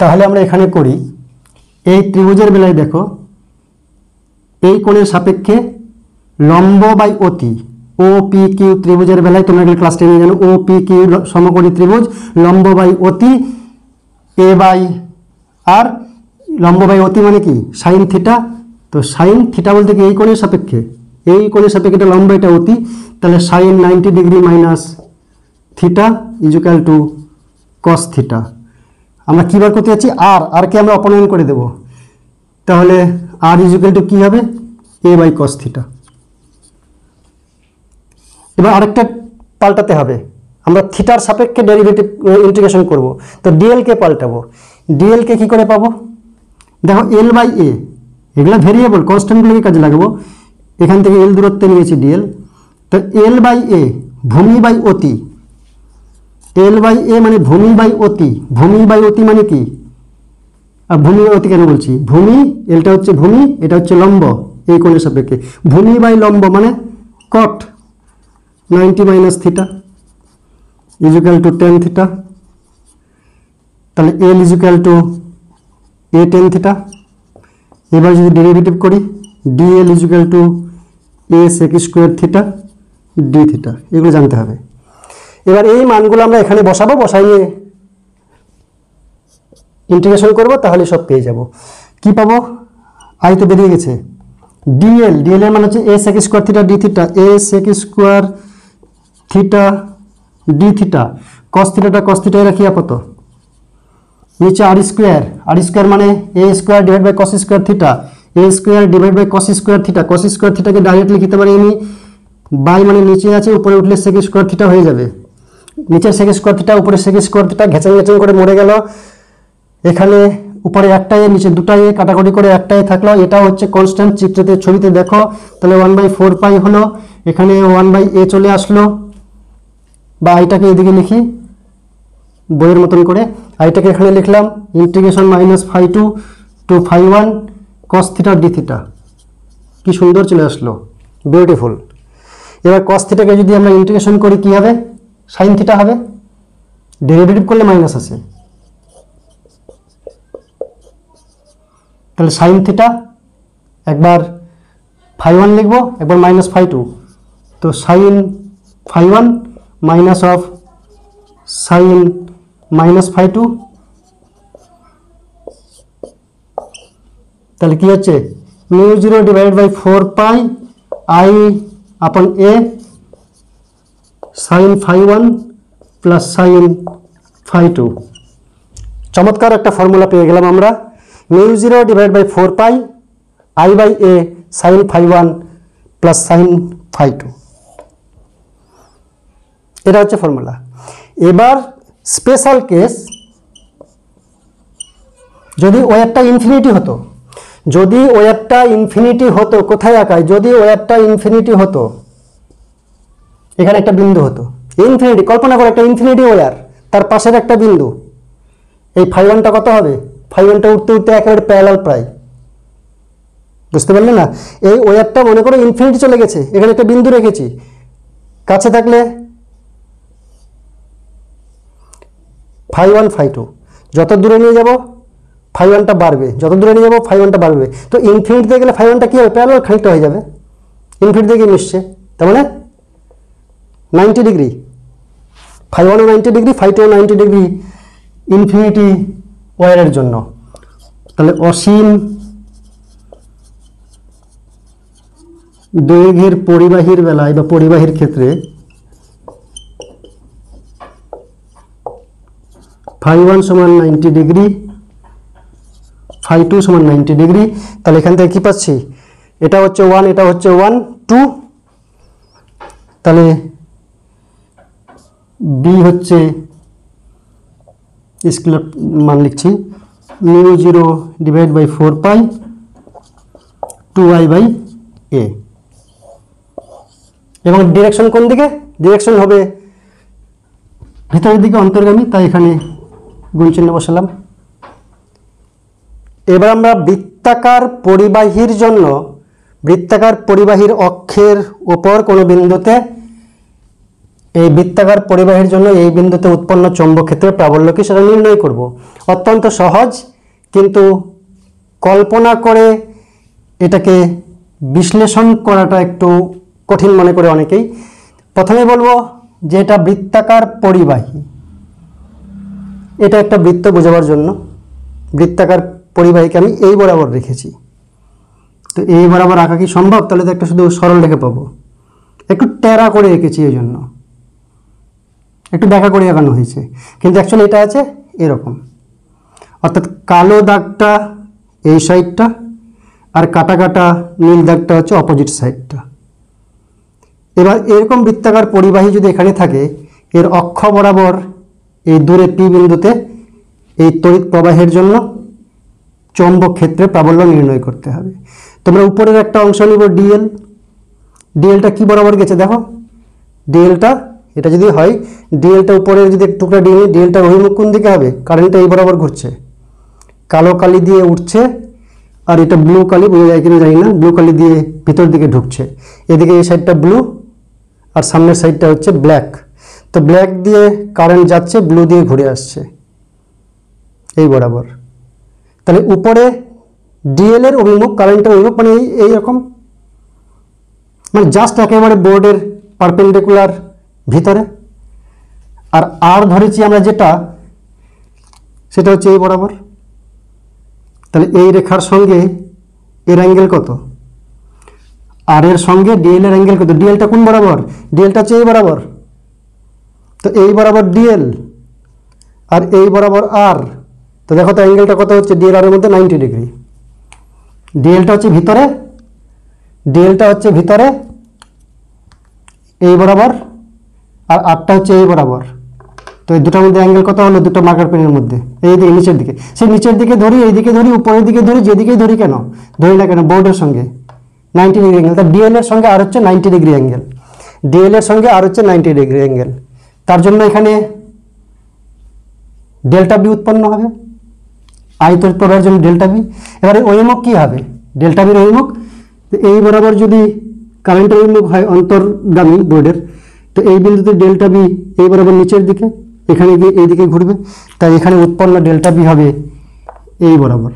তাহলে আমরা এখানে করি, এই ত্রিভুজের বেলায় দেখো এই কোণের সাপেক্ষে লম্ব বাই অতি, ও পি কিউ ত্রিভুজের বেলায় তোমরা এগুলো ক্লাস 10 জানো, ও পি কিউ সমকোণী ত্রিভুজ, লম্ব বাই অতি এ বাই আর, লম্ব বাই অতি মানে কি সাইন থিটা, তো সাইন থিটা বলতে কি এই কোণের সাপেক্ষে, এই কোণের সাপেক্ষে এটা লম্ব এটা অতি, তাহলে sine 90 degree minus theta equal to cos theta. আমরা কী বার করতে যাচ্ছি, আর কে আমরা অপনয়ন করে দেব, তাহলে আর ইজুকাল টু কী হবে, এ বাই কস থিটা। এবার আরেকটা পাল্টাতে হবে, আমরা থিটার সাপেক্ষে ডেরিভেটিভ ইন্টিগ্রেশন করব, তো ডিএল কে পাল্টাবো। ডিএল কে কী করে পাবো, দেখো এল বাই এ, এগুলো ভেরিয়েবল কনস্ট্যান্টগুলোকে কাজে লাগাবো, এখান থেকে এল দূরত্বে নিয়েছি ডিএল, তো এল বাই এ ভূমি বাই অতি, এল বাই এ মানে ভূমি বাই অতি, ভূমি বাই অতি মানে কি, আর ভূমি বাই অতি কেন বলছি, ভূমি এলটা হচ্ছে ভূমি, এটা হচ্ছে লম্ব এই কোণের সাপেক্ষে, ভূমি বাই লম্ব মানে cot 90 minus theta equal to tan theta, তাহলে L equal to A tan theta. এবার যদি ডেরিভেটিভ করি, DL equal to A sec square theta D theta, এগুলো জানতে হবে। এবার এই মানগুলো আমরা এখানে বসাবো, বসাইয়ে ইন্টিগ্রেশন করব, তাহলে সব পেয়ে যাব। কি পাবো, আই তো বেরিয়ে গেছে, ডিএল, ডিএল এর মান হচ্ছে A sec square theta D theta, A sec square theta D theta, cos থিটাটা কস থিটায় রাখি আপাতত, নিচে আর স্কোয়ার মানে A square divide by cos square theta, A square divide by cos square থিটা, কস স্কোয়ার থিটাকে ডাইরেক্ট লিখতে পারি আমি বাই মানে নিচে আছে, উপরে উঠলে সেক স্কোয়ার থিটা হয়ে যাবে, নিচের সেক স্কোয়ার থিটা উপরে সেক স্কোয়ার থিটা ঘেঁচাং ঘেঁচাং করে মরে গেল, এখানে উপরে একটাই নিচে দুটাই কাটাকুটি করে একটাই থাকলো, এটা হচ্ছে কনস্ট্যান্ট, চিত্রতে ছবিতে দেখো, তাহলে 1/4 পাই হলো, এখানে 1/a চলে আসলো, বা আইটাকে এদিকে লিখি বইয়ের মতন করে, আইটাকে এখানে লিখলাম integration -φ2 to φ1 cos theta D theta, কি সুন্দর চলে আসলো, বিউটিফুল। এবার কস থিটাকে যদি আমরা ইন্টিগ্রেশন করি কি হবে, সাইন থিটা হবে, ডেরিভেটিভ করলে মাইনাস আছে, তাহলে সাইন থিটা একবার φ1 লিখবো, একবার -φ2, তো সাইন φ1 মাইনাস অফ সাইন -φ2, তাহলে কি হচ্ছে μ0 ডিভাইড বাই 4 পাই আই আপন এ সাইন φ1 প্লাস সাইন φ2। চমৎকার একটা ফর্মুলা পেয়ে গেলাম আমরা, μ0 divide by 4 pi I by A sine φ1 plus sine φ2, এটা হচ্ছে ফর্মুলা। এবার স্পেশাল কেস, যদি ওয়্যারটা ইনফিনিটি হতো, যদি ওয়্যারটা ইনফিনিটি হতো, কোথায় আঁকায়, যদি ওয়্যারটা ইনফিনিটি হতো, এখানে একটা বিন্দু হতো ইনফিনিটি, কল্পনা করে একটা ইনফিনিটি ওয়্যার, তার পাশের একটা বিন্দু, এই φ1টা কত হবে, φ1টা উঠতে উঠতে একেবারে প্যারালাল প্রায়, বুঝতে পারলে না, এই ওয়্যারটা মনে করো ইনফিনিটি চলে গেছে, এখানে একটা বিন্দু রেখেছি, কাছে থাকলে φ1 φ2, যত দূরে নিয়ে যাব φ1টা বাড়বে, যত দূরে নিয়ে যাব φ1টা বাড়বে, তো ইনফিনিটিতে গেলে φ1টা কি হবে, প্যারালাল খানিকটা হয়ে যাবে, ইনফিনিটিতে গিয়ে মিশছে, তার মানে 90 ডিগ্রি, φ1ও 90 ডিগ্রি, φ2ও 90 ডিগ্রি ইনফিনিটি ওয়্যারের জন্য। তাহলে অসীম দৈর্ঘ্যের পরিবাহীর বেলায় বা পরিবাহীর ক্ষেত্রে φ1 সমান 90 ডিগ্রি, φ2 সমান 90 ডিগ্রি। তাহলে এখান থেকে কি পাচ্ছি, এটা হচ্ছে 1, এটা হচ্ছে 1 2, তাহলে বি হচ্ছে স্কেলার মান লিখছি μ0 divide by 4 pi 2i by a, এবং ডিরেকশন কোন দিকে, ডিরেকশন হবে ভিতরের দিকে অন্তর্গামী, তাই এখানে গুণ চিহ্ন বসালাম। এবার আমরা বৃত্তাকার পরিবাহীর জন্য বৃত্তাকার পরিবাহীর অক্ষের উপর কোনো বিন্দুতে, এই বৃত্তাকার পরিবাহীর জন্য এই বিন্দুতে উৎপন্ন চৌম্বক ক্ষেত্রের প্রাবল্য কি সেটা নির্ণয় করব। অত্যন্ত সহজ, কিন্তু কল্পনা করে এটাকে বিশ্লেষণ করাটা একটু কঠিন মনে করে অনেকেই। প্রথমে বলবো যে এটা বৃত্তাকার পরিবাহী, এটা একটা বৃত্ত বোঝাবার জন্য বৃত্তাকার পরিবাহীকে আমি এই বরাবর রেখেছি। তো এই বরাবর আঁকা কি সম্ভব? তাহলে তো একটা শুধু সরল রেখে পাবো, একটু ট্যারা করে রেখেছি, এই জন্য একটু দেখা করে আঁকানো হয়েছে, কিন্তু অ্যাকচুয়ালি এটা আছে এরকম, অর্থাৎ কালো দাগটা এই সাইডটা আর কাটা কাটা নীল দাগটা হচ্ছে অপোজিট সাইডটা। এবার এরকম বৃত্তাকার পরিবাহী যদি এখানে থাকে, এর অক্ষ বরাবর এই দূরে পি বিন্দুতে এই তড়িৎ প্রবাহের জন্য চৌম্বক ক্ষেত্রে প্রাবল্য নির্ণয় করতে হবে। তোমরা উপরের একটা অংশ নিব ডিএল, ডিএলটা কি বরাবর গেছে দেখো, ডিএলটা এটা যদি হয়, ডিএলটা উপরের যদি এক টুকরা ডিএল, ডিএলটার অভিমুখ কোন দিকে হবে, কারেন্টটা এই বরাবর ঘুরছে, কালো কালি দিয়ে উঠছে, আর এটা ব্লু কালি, বোঝা যায় কিনা জানি না, ব্লু কালি দিয়ে ভিতর দিকে ঢুকছে, এদিকে এই সাইডটা ব্লু আর সামনের সাইডটা হচ্ছে ব্ল্যাক। তো ব্ল্যাক দিয়ে কারেন্ট যাচ্ছে, ব্লু দিয়ে ঘুরে আসছে এই বরাবর। তাহলে উপরে ডিএল এর অভিমুখ, কারেন্টের অভিমুখ মানে এইরকম, মানে জাস্ট একেবারে বোর্ডের পারপেন্ডিকুলার ভিতরে। আর আর ধরেছি আমরা যেটা, সেটা হচ্ছে এই বরাবর। তাহলে এই রেখার সঙ্গে এর অ্যাঙ্গেল কত, আর এর সঙ্গে ডিএল এর অ্যাঙ্গেল কত, ডিএলটা কোন বরাবর, ডিএলটা হচ্ছে এই বরাবর। তো এই বরাবর ডিএল আর এই বরাবর আর, তো দেখো তো অ্যাঙ্গেলটা কত হচ্ছে, ডিএল আর এর মধ্যে 90 ডিগ্রি। ডিএলটা হচ্ছে ভিতরে, ডিএলটা হচ্ছে ভিতরে এই বরাবর, আর আরটা হচ্ছে এই বরাবর। তো এই দুটার মধ্যে অ্যাঙ্গেল কত হলো, দুটো মার্কার পেনের মধ্যে, এই দিকে নিচের দিকে, সেই নিচের দিকে ধরি, এই দিকে ধরি, উপরের দিকে ধরি, যেদিকেই ধরি কেন, ধরি না কেন বোর্ডের সঙ্গে 90 ডিগ্রি অ্যাঙ্গেল। তার ডিএল এর সঙ্গে আর হচ্ছে 90 ডিগ্রি অ্যাঙ্গেল, ডিএল এর সঙ্গে আর হচ্ছে 90 ডিগ্রি অ্যাঙ্গেল। তার জন্য এখানে ডেল্টা বি উৎপন্ন হবে, আই তড়িৎ প্রবাহের জন্য ডেল্টা বি। এবারে অভিমুখ কী হবে, ডেল্টা বির অভিমুখ এই বরাবর যদি কারেন্টের অভিমুখ হয় অন্তর্গামী বোর্ডের, তো এই বিন্দুতে ডেল্টা বি এই বরাবর নিচের দিকে, এখানে গিয়ে এই দিকে ঘুরবে, তাই এখানে উৎপন্ন ডেল্টা বি হবে এই বরাবর।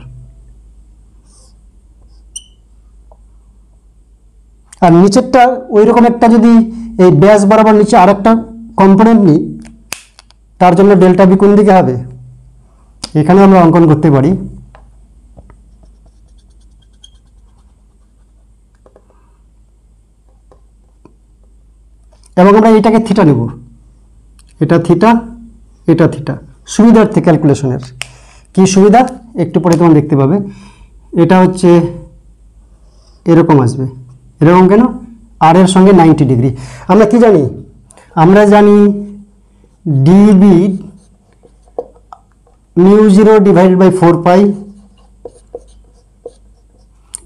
আর নিচেরটা ওই রকম একটা যদি এই ব্যাস বরাবর নিচে আর একটা কম্পোনেন্ট নিই, তার জন্য ডেল্টা বি কোন দিকে হবে, এখানে আমরা অঙ্কন করতে পারি। এবং আমরা এটাকে থিটা নেব, এটা থিটা, এটা থিটা, সুবিধার্থে ক্যালকুলেশনের। কি সুবিধা একটু পরে তোমরা দেখতে পাবে। এটা হচ্ছে এরকম আসবে, এরকম কেন, আর এর সঙ্গে 90 ডিগ্রি। আমরা কি জানি, আমরা জানি DB μ0 divided by 4 pi,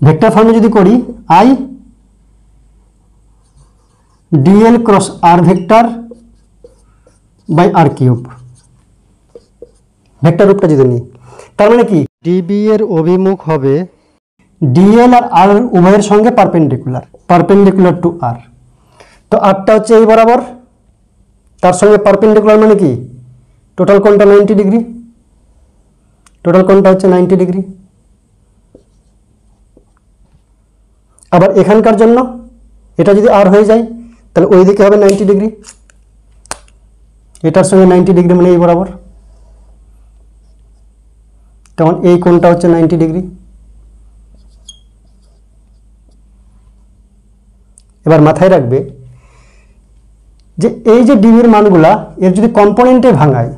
vector ফর্মে যদি করি I DL cross R vector by R cube, vector রূপটা যদি নিই, তার মানে কি ডিবি এর অভিমুখ হবে ডিএল আর আর উভয়ের সঙ্গে পারপেন্ডিকুলার, পারপেন্ডিকুলার টু আর। তো আরটা হচ্ছে এই বরাবর, তার সঙ্গে পারপেন্ডিকুলার মানে কি, টোটাল কোণটা 90 ডিগ্রি, টোটাল কোণটা হচ্ছে 90 ডিগ্রি। আবার এখানকার জন্য এটা যদি আর হয়ে যায়, তাহলে ওই দিকে হবে 90 ডিগ্রি, এটার সঙ্গে 90 ডিগ্রি মানে এই বরাবর, তখন এই কোণটা হচ্ছে 90 ডিগ্রি। এবার মাথায় রাখবে যে এই যে ডিবির মানগুলা, এর যদি কম্পোনেন্টে ভাঙায়,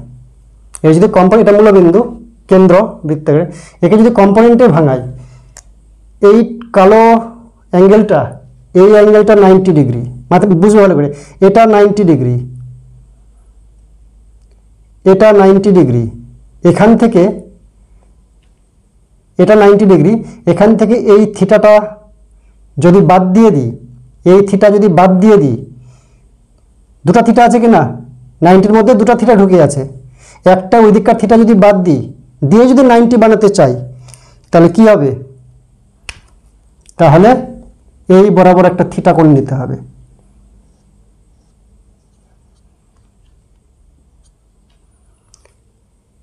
এই যদি কম্পোনেন্ট, এটা মূলবিন্দু কেন্দ্র বৃত্তাকারে, একে যদি কম্পোনেন্টে ভাঙাই, এই কালো অ্যাঙ্গেলটা, এই অ্যাঙ্গেলটা 90 ডিগ্রি, মাত্র বুঝবে ভালো করে, এটা 90 ডিগ্রি, এটা 90 ডিগ্রি, এখান থেকে এটা 90 ডিগ্রি, এখান থেকে এই থিটাটা যদি বাদ দিয়ে দিই, এই থিটা যদি বাদ দিয়ে দিই, দুটা থিটা আছে কি না, 90-র মধ্যে দুটা থিটা ঢুকে আছে, একটা ওই দিককার থিটা যদি বাদ দিই, দিয়ে যদি 90 বানাতে চাই, তাহলে কি হবে, তাহলে এই বরাবর একটা থিটা কোণ নিতে হবে।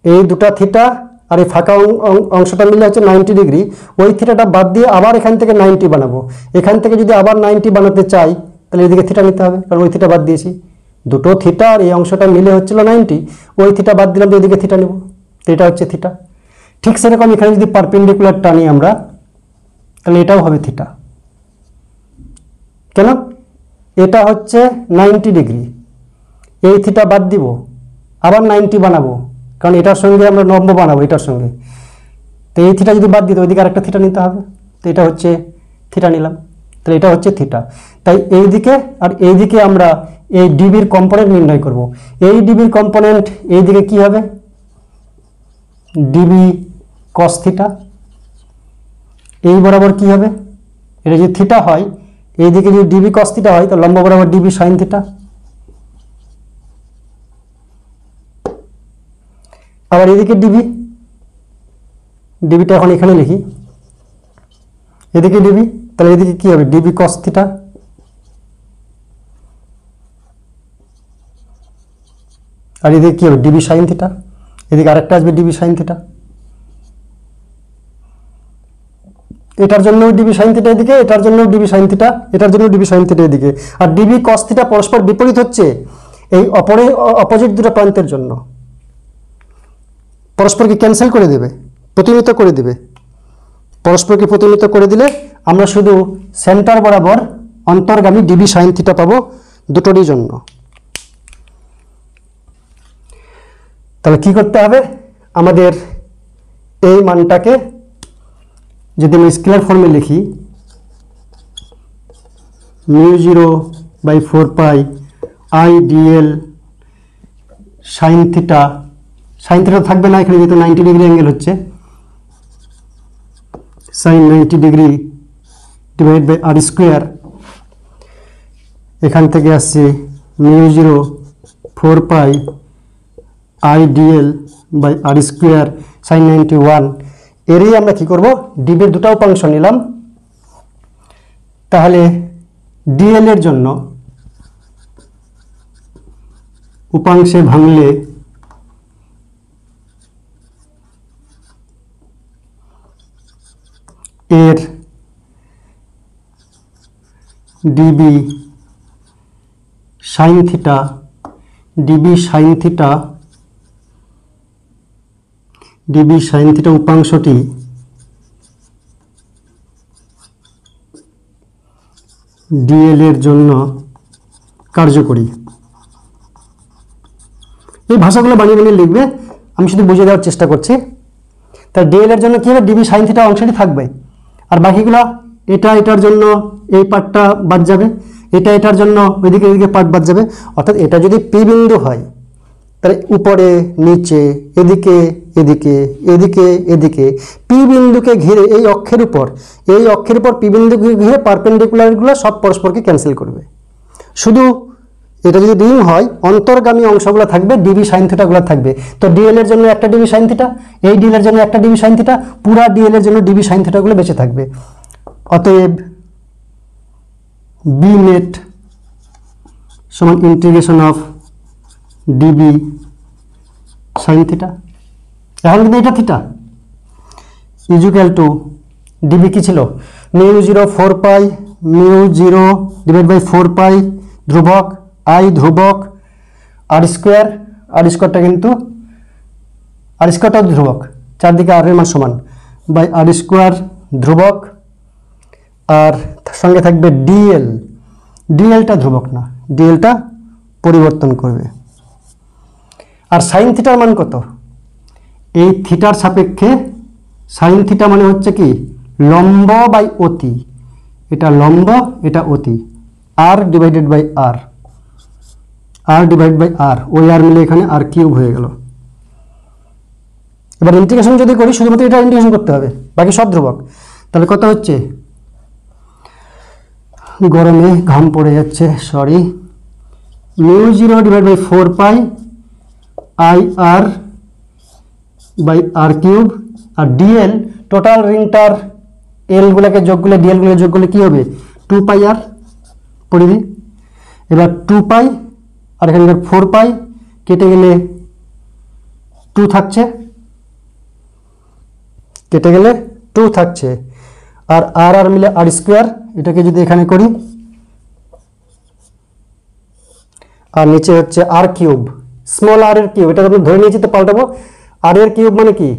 এই দুটা থিটা আর এই ফাঁকা অংশটা মিলে হচ্ছে 90 ডিগ্রি, ওই থিটাটা বাদ দিয়ে আবার এখান থেকে 90 বানাবো, এখান থেকে যদি আবার 90 বানাতে চাই, তাহলে এদিকে থিটা নিতে হবে, কারণ ওই থিটা বাদ দিয়েছি, দুটো থিটা আর এই অংশটা মিলে হচ্ছিল 90, ওই থিটা বাদ দিলাম, এদিকে থিটা নেব, তো এটা হচ্ছে থিটা। ঠিক সেরকম এখানে যদি পারপেন্ডিকুলার টানি আমরা, তাহলে এটাও হবে থিটা। কেন, এটা হচ্ছে 90 ডিগ্রি, এই থিটা বাদ দিব, আবার 90 বানাবো, কারণ এটার সঙ্গে আমরা লম্ব বানাবো এটার সঙ্গে, তো এই থিটা যদি বাদ দিতে ওইদিকে আরেকটা থিটা নিতে হবে, তো এটা হচ্ছে থিটা নিলাম, তাহলে এটা হচ্ছে থিটা। তাই এই দিকে আর এই দিকে আমরা এই ডিবির কম্পোনেন্ট নির্ণয় করব। এই ডিবির কম্পোনেন্ট এই দিকে কি হবে, ডিবি কস থিটা, এই বরাবর কি হবে, এটা যদি থিটা হয়, এই দিকে যদি ডিবি কস থিটা হয়, তো লম্ব বরাবর ডিবি সাইন থিটা। আবার এদিকে ডিবি, ডিবিটা এখন এখানে লিখি, এদিকে ডিবি, তাহলে এদিকে কি হবে, ডিবি কস থিটা, আর এদিকে কি হবে, ডিবি সাইন থিটা, এদিকে আরেকটা আসবে ডিবি সাইন থিটা, এটার জন্য ডিবি সাইন থিটা এদিকে, এটার জন্য ডিবি সাইন থিটা, এটার জন্য ডিবি সাইন থিটা এদিকে, আর ডিবি কস থিটা পরস্পর বিপরীত হচ্ছে এই অপোজিট দুটো প্রান্তের জন্য, পরস্পরকে ক্যান্সেল করে দেবে, প্রতিনিধিত্ব করে দেবে, পরস্পরকে প্রতিনিধিত্ব করে দিলে আমরা শুধু সেন্টার বরাবর অন্তর্গামী ডিবি সাইন থিটা পাবো দুটোরই জন্য। তাহলে কি করতে হবে, আমাদের এই মানটাকে যদি আমি স্কেলার ফর্মে লিখি, μ0/4π I dl sine theta, sine theta থাকবে না এখানে, যেহেতু 90 ডিগ্রি অ্যাঙ্গেল হচ্ছে, sine 90 degree divide by R square, এখান থেকে আসছে μ0/4π I dl by R square sine 91। এরই আমরা কি করব, ডিবির দুটো উপাংশ নিলাম, তাহলে ডিএল এর জন্য উপাংশে ভাঙলে এর DB sine theta, DB sine theta, DB sine theta উপাংশটি ডিএল এর জন্য কার্যকরী। এই ভাষাগুলো বানিয়ে বানিয়ে লিখবে, আমি শুধু বুঝিয়ে দেওয়ার চেষ্টা করছি। তাই ডিএল এর জন্য কি হবে, ডিবি সাইন থিটা অংশটি থাকবে, আর বাকিগুলো এটা এটার জন্য এই পার্টটা বাদ যাবে, এটা এটার জন্য ওইদিকে ওইদিকে পার্ট বাদ যাবে। অর্থাৎ এটা যদি পি বিন্দু হয়, তাহলে উপরে নিচে এদিকে এদিকে এদিকে এদিকে পি বিন্দুকে ঘিরে এই অক্ষের উপর পি বিন্দুকে ঘিরে পারপেন্ডিকুলারগুলো সব পরস্পরকে ক্যান্সেল করবে। শুধু এটা যদি রিং হয়, অন্তর্গামী অংশগুলো থাকবে, ডিবি সাইন থিটাগুলো থাকবে। তো ডিএল এর জন্য একটা ডিবি সাইন থিটা, এই ডিএল এর জন্য একটা ডিবি সাইন থিটা, পুরা ডিএল এর জন্য ডিবি সাইন থিটাগুলো বেঁচে থাকবে। অতএব বি নেট সমান integration of DB sine theta, এখন কিন্তু এটা থিটা ইজুক্যাল টু ডিবি কি ছিল, μ0/4π μ0 ডিভাইড বাই 4π ধ্রুবক, আই ধ্রুবক, আর স্কোয়ারটা কিন্তু আর স্কোয়ারটাও ধ্রুবক, চারদিকে আর এর মান সমান, বাই আর স্কোয়ার ধ্রুবক, আর সঙ্গে থাকবে ডিএলটা ধ্রুবক না, ডিএলটা পরিবর্তন করবে। আর সাইন থিটার মান কত, এই থিটার সাপেক্ষে সাইন থিটা মানে হচ্ছে কি লম্ব বাই অতি, এটা লম্ব এটা অতি, R divided by R, R divide by R, ওই আর মিলে এখানে আর কিউব হয়ে গেল। এবার ইন্টিগ্রেশন যদি করি শুধুমাত্র এটা ইন্টিগ্রেশন করতে হবে, বাকি সব ধ্রুবক। তাহলে কত হচ্ছে, গরমে ঘাম পড়ে যাচ্ছে, sorry, mu zero divide by 4 pi I R by R cube, আর ডিএল টোটাল রিংটার এলগুলোকে যোগ করলে ডিএলগুলোকে যোগ করলে কী হবে 2 পাই আর পড়িবি। এবার 2 পাই আর এখানে 4 পাই কেটে গেলে 2 থাকছে, কেটে গেলে 2 থাকছে, আর আর আর মিলে আর স্কোয়ার, এটাকে যদি এখানে করি আর নিচে হচ্ছে আর কিউব, স্মল আর এর কিউব, এটা আমি ধরে নিয়েছি তো পাল্টাবো, আর এর কিউব মানে কি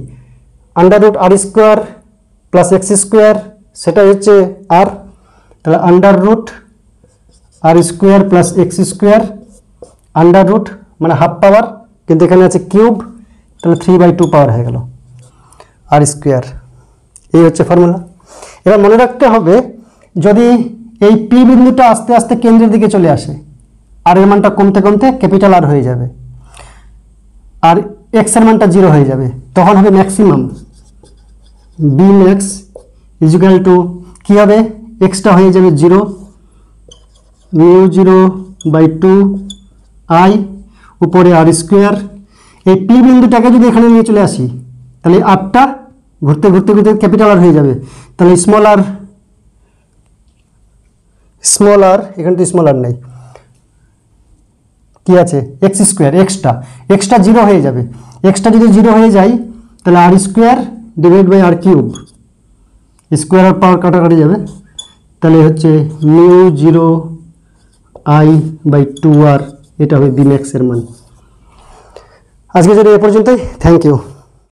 under root R square plus X square, সেটা হচ্ছে আর, তাহলে under root R square plus X square, under root মানে হাফ পাওয়ার, কিন্তু এখানে আছে কিউব, তাহলে 3/2 পাওয়ার হয়ে গেল আর স্কোয়ার। এই হচ্ছে ফর্মুলা। এবার মনে রাখতে হবে যদি এই পি বিন্দুটা আস্তে আস্তে কেন্দ্রের দিকে চলে আসে, আর এর মানটা কমতে কমতে ক্যাপিটাল আর হয়ে যাবে, আর এক্স এর মানটা 0 হয়ে যাবে, তখন হবে maximum B max equal to কী হবে, এক্সটা হয়ে যাবে 0, মিউ 0/2 আই উপরে আর স্কোয়ার। এই পি বিন্দুটাকে যদি এখানে নিয়ে চলে আসি তাহলে আরটা ঘুরতে ঘুরতে ঘুরতে ক্যাপিটাল আর হয়ে যাবে, তাহলে স্মল আর এখানে তো স্মল আর নেই, কি আছে এক্স স্কোয়ার, এক্সটা 0 হয়ে যাবে, এক্সটা যদি 0 হয়ে যায় তাহলে R square divide by R cube, square R power কাটাকাটি যাবে, তাহলে হচ্ছে মিউ 0/2 আর, এটা হবে বি ম্যাক্স এর মান। আজকে যদি এ পর্যন্তই, থ্যাংক ইউ।